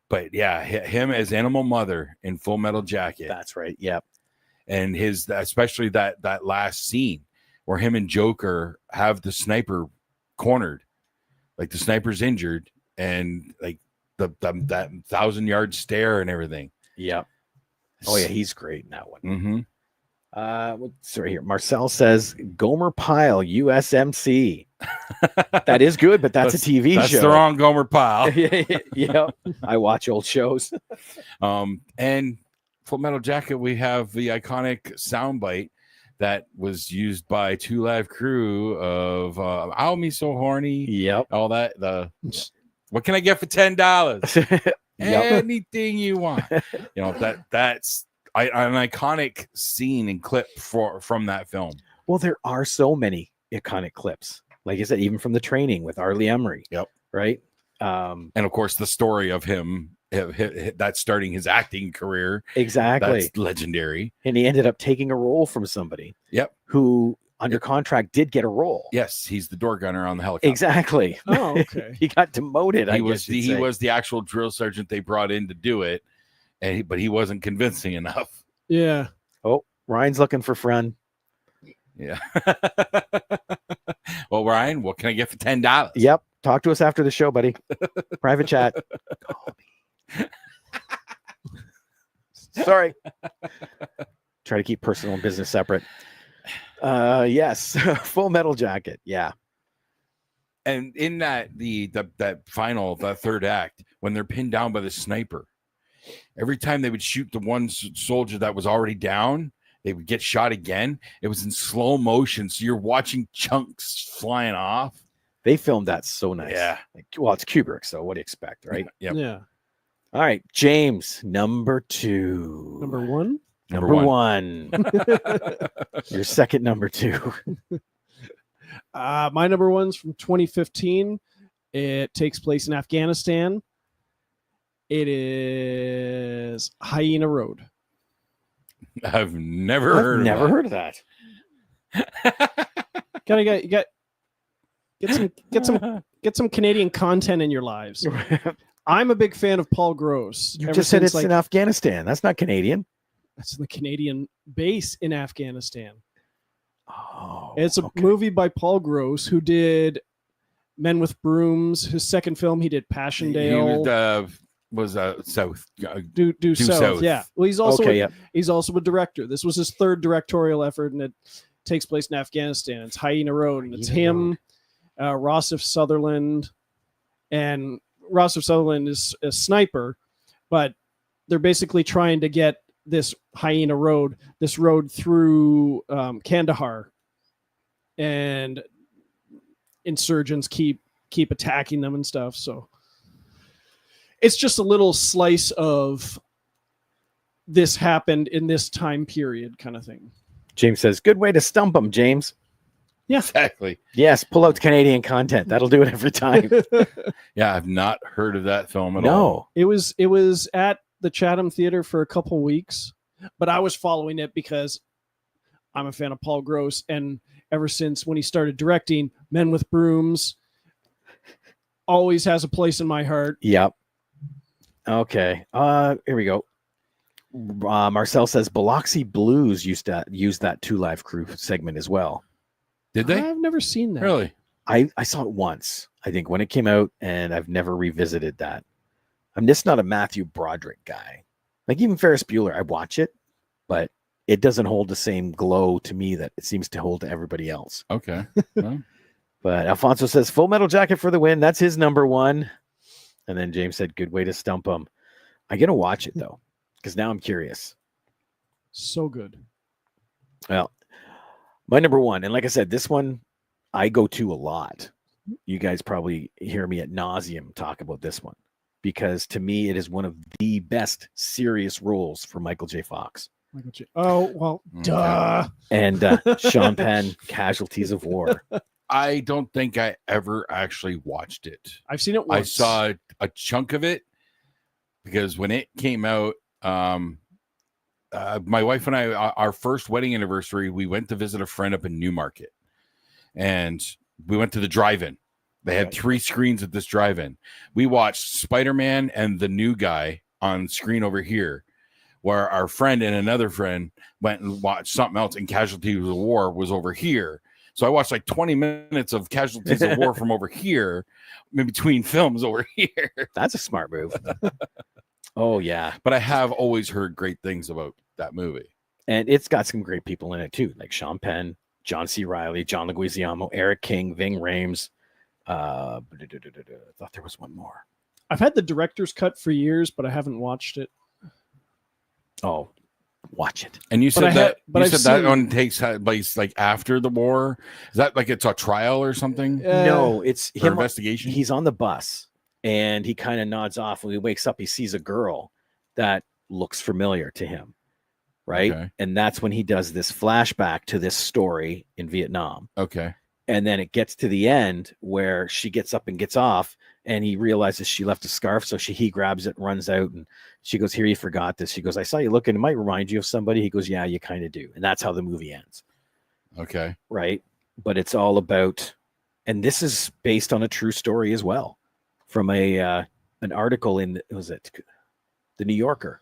But yeah, him as Animal Mother in Full Metal Jacket. That's right. Yep. And especially that last scene where him and Joker have the sniper cornered, like the sniper's injured, and like that 1,000-yard stare and everything. Yep. Oh yeah, he's great in that one. Mm-hmm. What's right here? Marcel says Gomer Pyle USMC. That is good, but that's a TV That's show. the wrong Gomer Pyle. Yeah, I watch old shows. And Full Metal Jacket, we have the iconic soundbite that was used by Two Live Crew of "I'll Me So Horny." Yep. All that. What can I get for $10? Yep. Anything you want. You know that's an iconic scene and clip from that film. Well, there are so many iconic clips, like I said, even from the training with Arlie Emery. Yep. Right. And of course, the story of him that's starting his acting career. Exactly. That's legendary. And he ended up taking a role from somebody. Yep. Who under contract did get a role. Yes, he's the door gunner on the helicopter. Exactly. Oh, okay. He got demoted. He was the actual drill sergeant they brought in to do it, but he wasn't convincing enough. Yeah. Oh, Ryan's looking for friend. Yeah. Well, Ryan, what can I get for $10? Yep. Talk to us after the show, buddy. Private chat. Call me. Sorry. Try to keep personal and business separate. Yes. Full Metal Jacket. Yeah. And in that that third act, when they're pinned down by the sniper, every time they would shoot the one soldier that was already down, they would get shot again. It was in slow motion, so you're watching chunks flying off. They filmed that so nice. Yeah. Well, it's Kubrick, so what do you expect, right? Yep. Yeah. All right, James, number 2. Number one. Number one. Your second number 2. My number one's from 2015. It takes place in Afghanistan. It is Hyena Road. I've never heard of that. Get some Canadian content in your lives. I'm a big fan of Paul Gross. You Ever just said since, it's in Afghanistan. That's not Canadian. That's the Canadian base in Afghanistan. Oh, It's a okay. movie by Paul Gross, who did Men with Brooms. His second film, he did Passchendaele. He was South. Due South. Yeah. Well, he's also Okay, yeah. he's also a director. This was his third directorial effort, and it takes place in Afghanistan. It's Hyena Road, and it's him, Rossif Sutherland, and Rossif Sutherland is a sniper, but they're basically trying to get this Hyena Road, this road through Kandahar, and insurgents keep attacking them and stuff. So it's just a little slice of this happened in this time period kind of thing. James says, good way to stump them, James. Exactly. Yes, pull out Canadian content. That'll do it every time. Yeah, I've not heard of that film at all. It was at the Chatham Theater for a couple weeks, but I was following it because I'm a fan of Paul Gross, and ever since when he started directing Men with Brooms, always has a place in my heart. Yep. Okay. Here we go. Marcel says Biloxi Blues used that Two Live Crew segment as well. Did they? I've never seen that. Really? I saw it once, I think, when it came out, and I've never revisited that. I'm just not a Matthew Broderick guy. Like even Ferris Bueller, I watch it, but it doesn't hold the same glow to me that it seems to hold to everybody else. Okay. Well, But Alfonso says Full Metal Jacket for the win. That's his number one. And then James said, good way to stump him. I got to watch it though, because now I'm curious. So good. Well, my number one, and like I said, this one I go to a lot. You guys probably hear me at nauseum talk about this one, because to me it is one of the best serious roles for Michael J. Fox. Oh, well, duh. And Sean Penn, Casualties of War. I don't think I ever actually watched it. I've seen it once. I saw a chunk of it because when it came out, my wife and I, our first wedding anniversary, we went to visit a friend up in Newmarket, and we went to the drive-in. They had 3 screens at this drive-in. We watched Spider-Man and the new guy on screen over here, where our friend and another friend went and watched something else, and Casualties of War was over here. So I watched like 20 minutes of Casualties of War from over here, in between films over here. That's a smart move. Oh, yeah. But I have always heard great things about that movie. And it's got some great people in it too, like Sean Penn, John C. Reilly, John Leguizamo, Eric King, Ving Rhames. I thought there was one more. I've had the director's cut for years, but I haven't watched it. Oh, watch it. And you said that seen... one takes place like after the war. Is that like it's a trial or something? No, it's Or him. investigation. He's on the bus and he kind of nods off. When he wakes up, he sees a girl that looks familiar to him. Right. Okay. And that's when he does this flashback to this story in Vietnam. Okay. And then it gets to the end where she gets up and gets off, and he realizes she left a scarf. So he grabs it and runs out, and she goes, here, you forgot this. She goes, I saw you looking. It might remind you of somebody. He goes, yeah, you kind of do. And that's how the movie ends. Okay. Right. But it's all about, and this is based on a true story as well, from an article in, was it the New Yorker?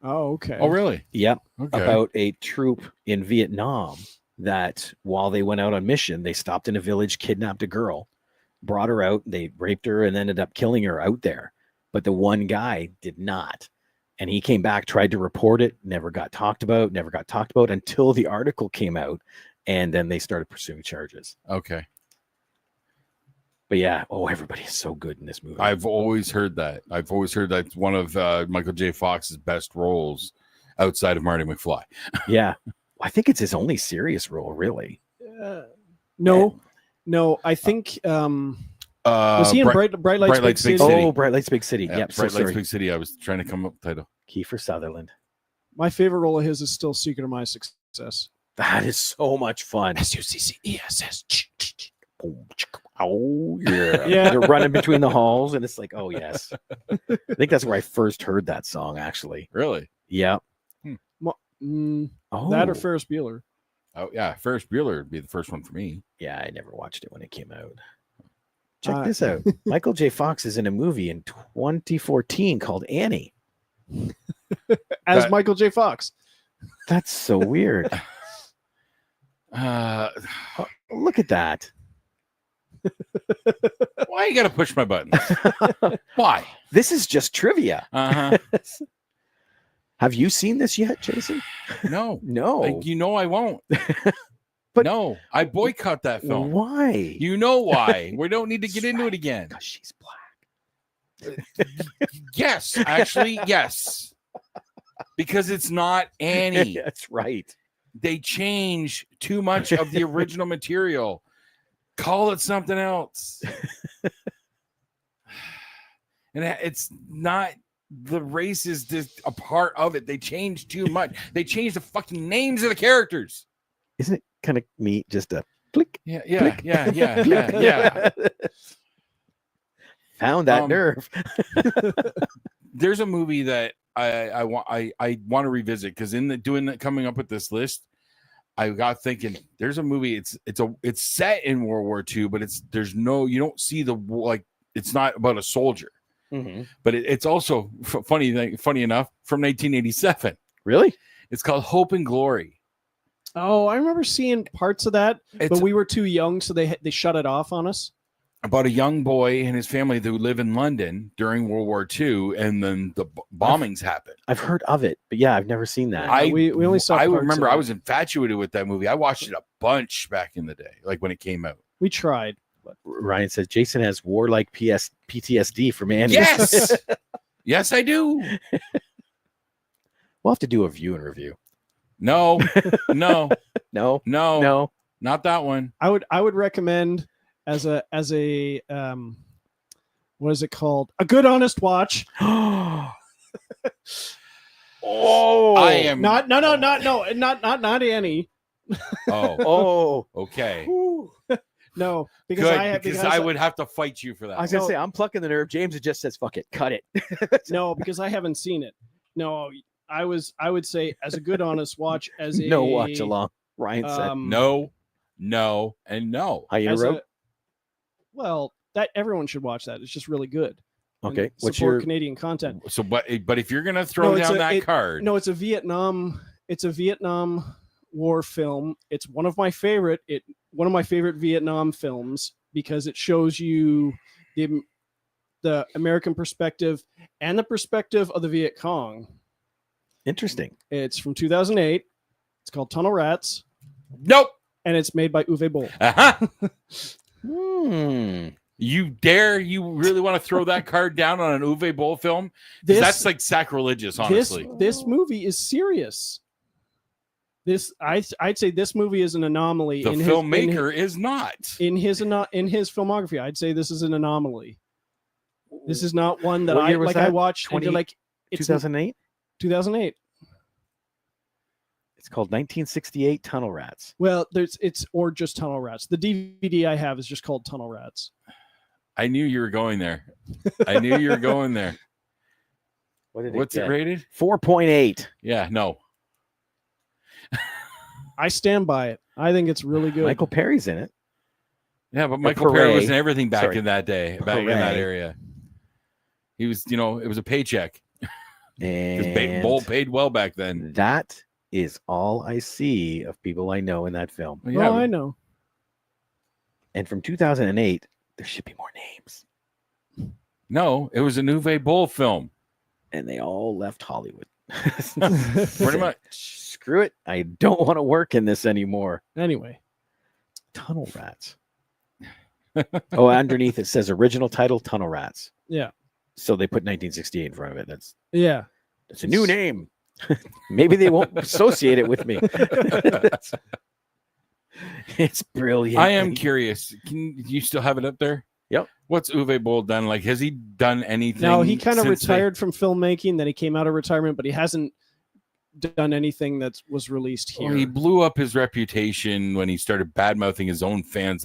Oh, okay. Oh, really? Yep. Okay. About a troop in Vietnam that while they went out on mission, they stopped in a village, kidnapped a girl, brought her out, they raped her, and ended up killing her out there. But the one guy did not. And he came back, tried to report it, never got talked about until the article came out. And then they started pursuing charges. Okay. But yeah, everybody is so good in this movie. I've always heard that. I've always heard that's one of Michael J. Fox's best roles outside of Marty McFly. Yeah. I think it's his only serious role, really. No, I think was he in Bright Lights, Big City? Oh, Bright Lights Big City. Yeah, Yep. Bright Lights Big City. I was trying to come up with the title. Kiefer Sutherland. My favorite role of his is still Secret of My Success. That is so much fun. SUCCESS. Oh, yeah. Yeah. They're running between the halls, and it's like, oh, yes. I think that's where I first heard that song, actually. Really? Yeah. That or Ferris Bueller. Oh, yeah. Ferris Bueller would be the first one for me. Yeah, I never watched it when it came out. Check this out. Michael J. Fox is in a movie in 2014 called Annie. As Michael J. Fox. That's so weird. Look at that. Why you got to push my buttons? Why? This is just trivia. Uh-huh. Have you seen this yet, Jason? No. No. You know I won't. But no, I boycott that film. Why? You know why. We don't need to get into it again. Because she's black. Yes, actually, yes. Because it's not Annie. That's right. They change too much of the original material. Call it something else. And it's not the race is just a part of it. They changed too much. They changed the fucking names of the characters. Isn't it kind of neat? Just a click. Yeah. Found that nerve. There's a movie that I want to revisit because coming up with this list, I got thinking there's a movie. It's set in World War II, but you don't see it's not about a soldier. Mm-hmm. But it's also funny enough from 1987. Really? It's called Hope and Glory. Oh, I remember seeing parts of that, but we were too young, so they shut it off on us. About a young boy and his family who live in London during World War II, and then the bombings happen. I've heard of it, but yeah, I've never seen that. We only saw. I remember I was infatuated with that movie. I watched it a bunch back in the day, like when it came out. We tried. Ryan says Jason has warlike PTSD from Annie. Yes, yes, I do. We'll have to do a view and review. No, no, not that one. I would recommend as a what is it called? A good honest watch. Oh, I am not Annie. Oh, okay. No, because I would have to fight you for that. I was gonna say I'm plucking the nerve. James just says fuck it, cut it. No, because I haven't seen it. No, I would say as a good honest watch, as a no watch along. Ryan said no, and no. How you wrote? Well, that everyone should watch that. It's just really good. Okay, what's your Canadian content? So, but if you're gonna throw down that card, no, it's a Vietnam War film. It's one of my favorite Vietnam films because it shows you the American perspective and the perspective of the Viet Cong. Interesting. It's from 2008. It's called Tunnel Rats. Nope. And it's made by Uwe Boll. You really want to throw that card down on an Uwe Boll film? That's like sacrilegious, honestly. This movie is serious. I'd say this movie is an anomaly. The filmmaker is not in his filmography. I'd say this is an anomaly. This is not one that I watched 2008. 2008. It's called 1968 Tunnel Rats. Well, or just Tunnel Rats. The DVD I have is just called Tunnel Rats. I knew you were going there. What's it rated? 4.8. Yeah, no. I stand by it. I think it's really good. Michael Perry's in it. Yeah, but Michael Perry was in everything back in that day, back in that area. He was, it was a paycheck. And Boll paid well back then. That is all I see of people I know in that film. Yeah, I know. And from 2008, there should be more names. No, it was a Uwe Boll film. And they all left Hollywood. Pretty much. Screw it. I don't want to work in this anymore. Anyway. Tunnel Rats. Oh, underneath it says original title, Tunnel Rats. Yeah. So they put 1968 in front of it. That's a new name. Maybe they won't associate it with me. It's brilliant. I am curious. Can you still have it up there? Yep. What's Uwe Boll done? Like, has he done anything? No, he kind of retired from filmmaking. Then he came out of retirement, but he hasn't done anything that was released here. Well, he blew up his reputation when he started bad-mouthing his own fans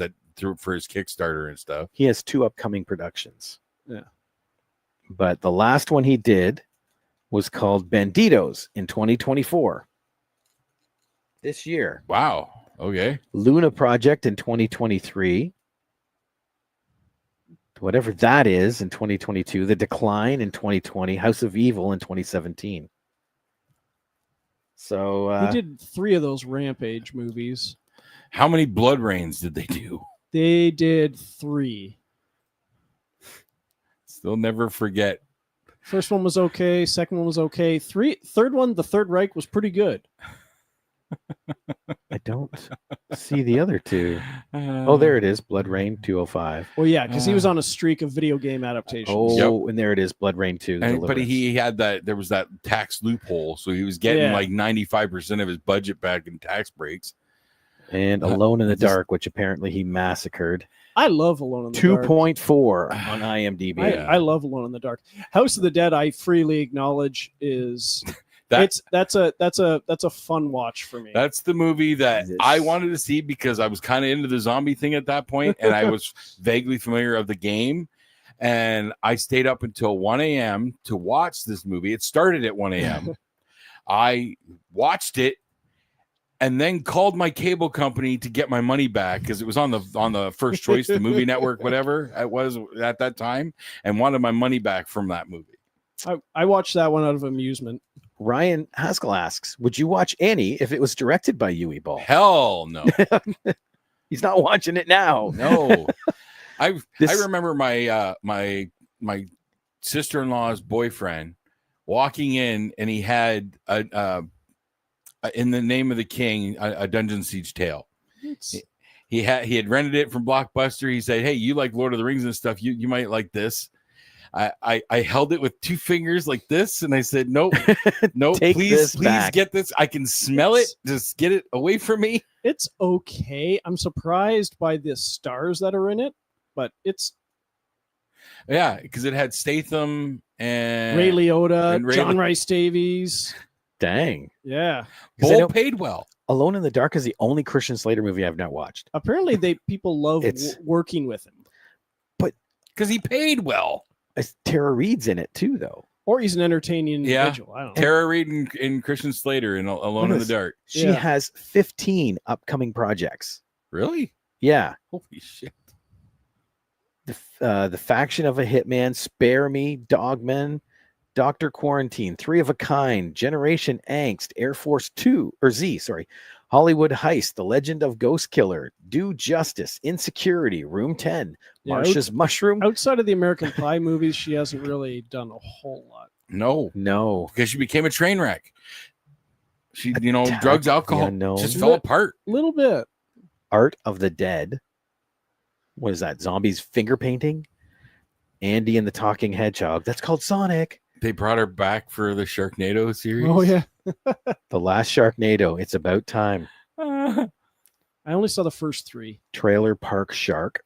for his Kickstarter and stuff. He has 2 upcoming productions. Yeah. But the last one he did was called Banditos in 2024. This year. Wow. Okay. Luna Project in 2023. Whatever that is in 2022. The Decline in 2020. House of Evil in 2017. So he did 3 of those Rampage movies. How many Blood Rains did they do? They did 3. Still never forget. First one was okay. Second one was okay. Third one, the Third Reich, was pretty good. I don't see the other 2. Oh, there it is. Blood Rain 205. Well, yeah, because he was on a streak of video game adaptations. Oh, and there it is. Blood Rain 2. But he had there was that tax loophole. So he was getting like 95% of his budget back in tax breaks. And Alone in the Just- Dark, which apparently he massacred. I love Alone in the Dark. 2.4 on IMDb. I love Alone in the Dark. House of the Dead, I freely acknowledge is that's a fun watch for me. That's the movie that Jesus. I wanted to see because I was kind of into the zombie thing at that point, and I was vaguely familiar of the game. And I stayed up until 1 a.m. to watch this movie. It started at 1 a.m. I watched it and then called my cable company to get my money back because it was on the First Choice, the movie network, whatever it was at that time, and wanted my money back from that movie. I watched that one out of amusement. Ryan Haskell asks, would you watch Annie if it was directed by Yui Ball? Hell no. He's not watching it now. No. I remember my sister-in-law's boyfriend walking in, and he had a In the Name of the King, a Dungeon Siege tale. He had rented it from Blockbuster. He said, "Hey, you like Lord of the Rings and stuff? You might like this." I held it with 2 fingers like this, and I said, "Nope, nope, Take please this back." get this. I can smell it. Just get it away from me." It's okay. I'm surprised by the stars that are in it, but it's Yeah, because it had Statham and Ray Liotta, and Ray John Li- Rice Davies. Dang. Yeah. 'Cause I know- Bull paid well. Alone in the Dark is the only Christian Slater movie I've not watched. Apparently, people love It's- working with him, Because he paid well. Tara Reid's in it too, though. or he's an entertaining Yeah. individual. I don't know. Tara Reid and Christian Slater in Alone in the Dark. She Yeah. has 15 upcoming projects. Really? Yeah. Holy shit. The Faction of a Hitman, Spare Me, Dogman, Dr. Quarantine, Three of a Kind, Generation Angst, Air Force 2, or Z, sorry, Hollywood Heist, The Legend of Ghost Killer, Do Justice, Insecurity, Room 10, Yeah, Marsha's Mushroom. Outside of the American Pie movies, she hasn't really done a whole lot. No, No. because she became a train wreck. She, Attack drugs, the alcohol, Unknown. just fell apart. A little bit. Art of the Dead. What is that? Zombies finger painting? Andy and the Talking Hedgehog. That's called Sonic. They brought her back for the Sharknado series. Oh yeah. The Last Sharknado. It's About Time. I only saw the first 3. Trailer Park Shark.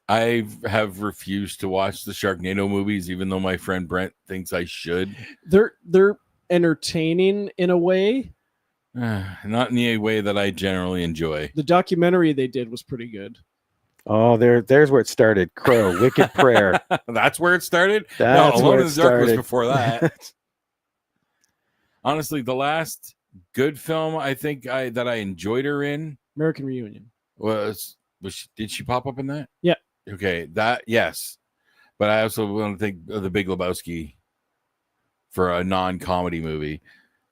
I have refused to watch the Sharknado movies, even though my friend Brent thinks I should. They're entertaining in a way. Not in the way that I generally enjoy. The documentary they did was pretty good. Oh, there's where it started. Crow, Wicked Prayer. That's where it started. That's no, Alone where in it the Dark was started. before that. Honestly, the last good film I think that I enjoyed her in American Reunion. did she pop up in that? Yeah. Okay, that yes, but I also want to think of The Big Lebowski for a non-comedy movie,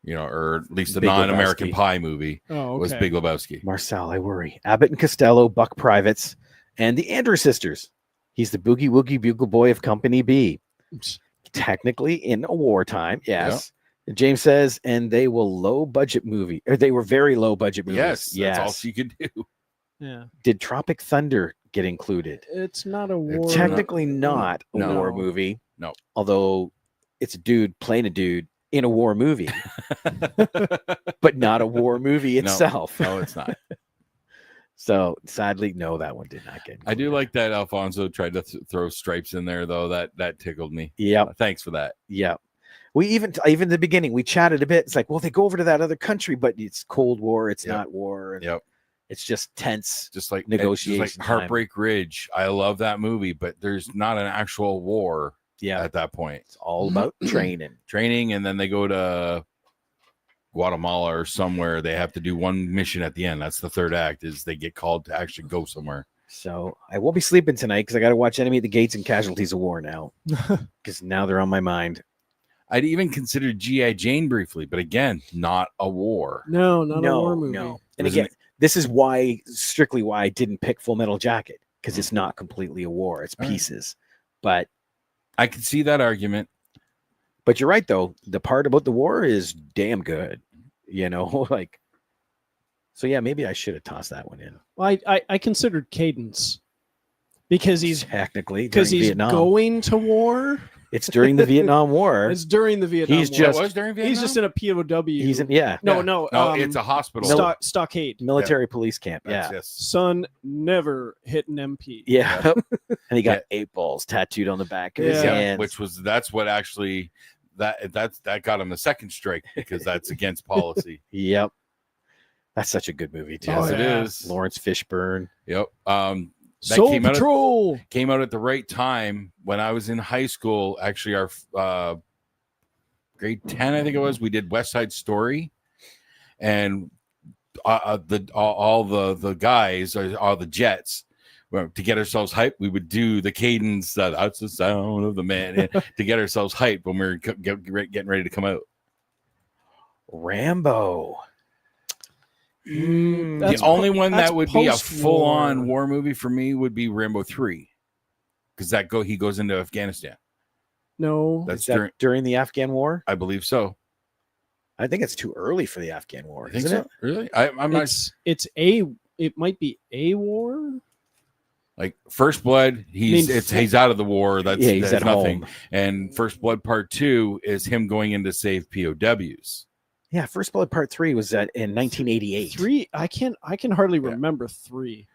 or at least a Big non-American Lebowski. Pie movie. Oh, okay. Was Big Lebowski. Marcel, I worry. Abbott and Costello, Buck Privates, and the Andrews sisters. He's the Boogie Woogie Bugle Boy of Company B. Technically in a wartime, yes. James says, and they were they were very low budget movies. Yes, that's all she could do. Yeah. Did Tropic Thunder get included? It's not a war. Technically not a No. war movie. No. Although it's a dude playing a dude in a war movie, but not a war movie No. itself. No, it's not. So sadly, no, that one did not get included. I do like that Alfonso tried to throw stripes in there, though. That tickled me. Yep. Thanks for that. Yeah. We even in the beginning, we chatted a bit. It's like, well, they go over to that other country, but it's Cold War. It's Yep. not war. and Yep. It's just tense. Just like Negotiation time. Heartbreak Ridge. I love that movie, but there's not an actual war Yeah. at that point. It's all about training. Training, and then they go to Guatemala or somewhere. They have to do one mission at the end. That's the third act, is they get called to actually go somewhere. So I won't be sleeping tonight because I got to watch Enemy at the Gates and Casualties of War now, because now they're on my mind. I'd even considered G.I. Jane briefly, but again, not a war. No, not a No, war movie. no. And Isn't again, this is strictly why I didn't pick Full Metal Jacket, because it's not completely a war. It's All right. pieces. But I could see that argument. you're right, though. The part about the war is damn good. Like, so yeah, maybe I should have tossed that one in. Well, I considered Cadence because he's Technically, because during he's Vietnam. going to war. It's during the Vietnam War. It's during the Vietnam He's War. just- That was during Vietnam? He's just in a POW. He's in, no, Yeah. no, No, it's a hospital. stockade. military police camp. That's- Yeah. yes. Son never hit an MP. Yeah. And he got 8 balls tattooed on the back of his Yeah. hands. That's what actually that got him the second strike because that's against policy. Yep. That's such a good movie, too. Yes, Oh, it yeah. is. Lawrence Fishburne. Yep. That Soul came out at- Patrol. Came out at the right time when I was in high school. Actually, our grade 10, I think it was, we did West Side Story, and all the guys, all the Jets, well, to get ourselves hyped, we would do the cadence. That's the sound of the man to get ourselves hyped when we were getting ready to come out. Rambo. That's The only one that's that would be a post-war. full-on war movie for me would be Rambo 3, because he goes into Afghanistan. No. That's Is that during the Afghan War? I believe so. I think it's too early for the Afghan War, I think isn't so. Really? I'm not. It might be a war. Like First Blood, he's out of the war. it? Yeah, he's that's at nothing. home. And First Blood Part 2 is him going in to save POWs. Yeah, First Blood Part 3 was in 1988. 3. I can hardly remember 3.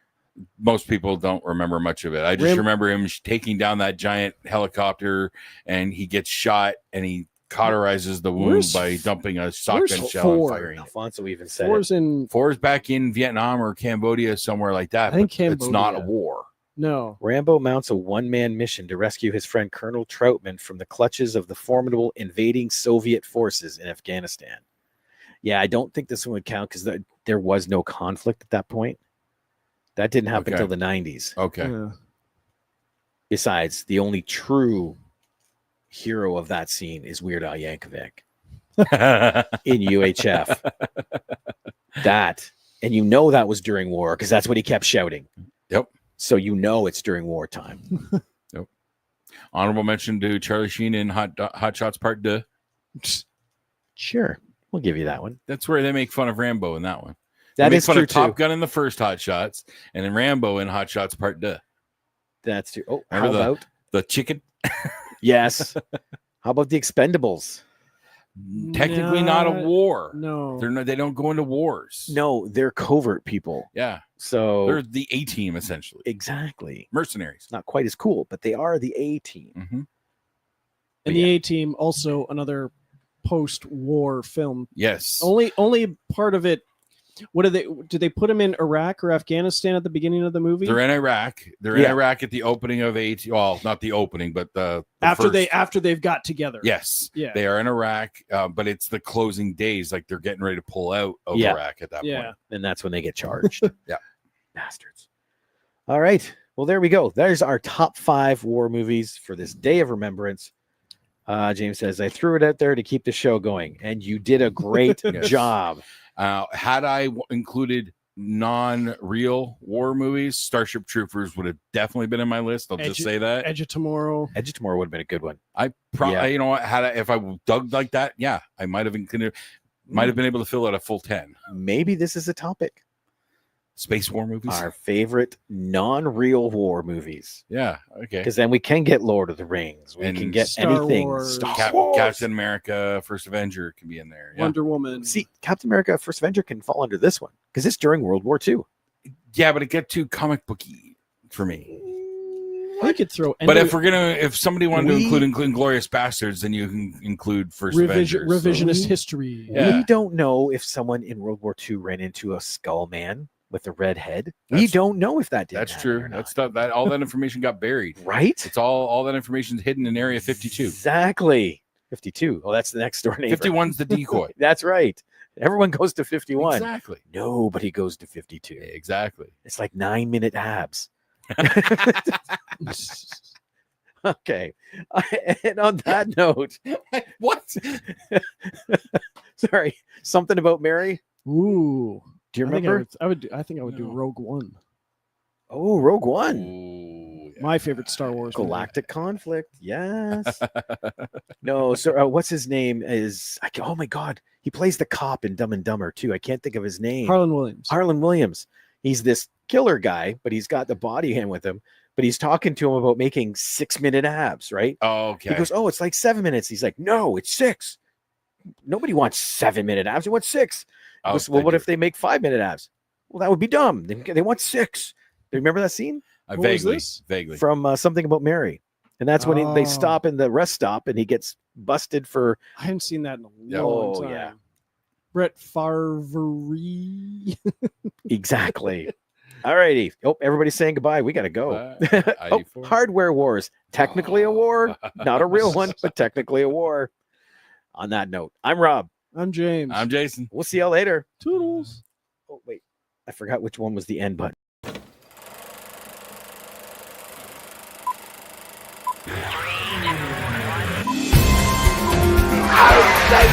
Most people don't remember much of it. I just remember him taking down that giant helicopter, and he gets shot, and he cauterizes the wound Where's- by dumping a where's shotgun shell and 4? firing it. Alfonso even said 4's in 4 is back in Vietnam or Cambodia, somewhere like that. I think but it's not a Cambodia. war. no. Rambo mounts a one-man mission to rescue his friend Colonel Troutman from the clutches of the formidable invading Soviet forces in Afghanistan. Yeah, I don't think this one would count because there was no conflict at that point. That didn't happen Okay. until the 90s. Okay. Yeah. Besides, the only true hero of that scene is Weird Al Yankovic in UHF. And you know that was during war because that's what he kept shouting. Yep. So you know it's during wartime. Honorable mention to Charlie Sheen in Hot Shots Part 2. Sure, we'll give you that one. That's where they make fun of Rambo in that one. That They make is fun true of Top too. Gun in the first Hot Shots, and then Rambo in Hot Shots Part 2. That's true. Oh, how Remember about The chicken, yes? How about the Expendables? technically not a war. No. They don't go into wars. No, they're covert people. Yeah, So they're the A team essentially, exactly, mercenaries. not quite as cool, but they are the A team. Mm-hmm. And the A-Team, also another post-war film. Yes. Only part of it. What did they put him in Iraq or Afghanistan at the beginning of the movie? They're in Iraq. They're in Iraq at the opening of well, not the opening, but the after first. they've got together. Yes. Yeah. They are in Iraq, but it's the closing days. Like they're getting ready to pull out of Yeah. Iraq at that Yeah. point. And that's when they get charged. Yeah. Bastards. All right. Well, there we go. There's our top 5 war movies for this day of remembrance. James says, I threw it out there to keep the show going, and you did a great Yes. job. Had I included non-real war movies, Starship Troopers would have definitely been in my list. I'll just say that. Edge of Tomorrow. Edge of Tomorrow would have been a good one. I Yeah. you know what? If I dug like that, yeah, I might have included. Might have been able to fill out a full 10. Maybe this is a topic. Space war movies. Our favorite non-real war movies. Yeah. Okay. Because then we can get Lord of the Rings. We And can get Star anything. Wars. Star Wars. Captain America, First Avenger can be in there. Yeah. Wonder Woman. See, Captain America First Avenger can fall under this one because it's during World War II. Yeah, but it get too comic booky for me. I could throw. But if somebody wanted to We- include Inglourious Bastards, then you can include First Avenger. so- revisionist history. Yeah. We don't know if someone in World War II ran into a skull man with a red head. We That's- don't know if that did. That's happen true. or That's not. that all that information got buried. Right. It's all that information's hidden in Area 52. Exactly. 52. Oh, that's the next door neighbor. 51's the decoy. That's right. Everyone goes to 51. Exactly. Nobody goes to 52. Exactly. It's like 9-minute abs. Okay. And on that note, What? sorry, something about Mary. Ooh. Do you I think remember? I think I would do No. Rogue One. Oh, Rogue One. Ooh, yeah. My favorite Star Wars. movie. Galactic conflict. Yes. No, so what's his name is oh my god, he plays the cop in Dumb and Dumber too. I can't think of his name. Harlan Williams. Harlan Williams. He's this killer guy, but he's got the body hand with him. but he's talking to him about making 6-minute abs, right? Oh, okay. He goes, "Oh, it's like 7 minutes." He's like, "No, it's 6. Nobody wants 7-minute abs. They want 6." He goes, "Well, what if they make 5-minute abs?" "Well, that would be dumb. They want 6." Do you remember that scene What was this? Vaguely. from Something About Mary? And that's when they stop in the rest stop, and he gets busted for. I haven't seen that in a Yeah. long Oh, time. yeah. Brett Favre. Exactly. All righty. Oh, everybody's saying goodbye. We got to go. Oh, Hardware Wars. Technically a war, not a real one, but technically a war. On that note, I'm Rob. I'm James. I'm Jason. We'll see y'all later. Toodles. Oh, wait. I forgot which one was the end button. I say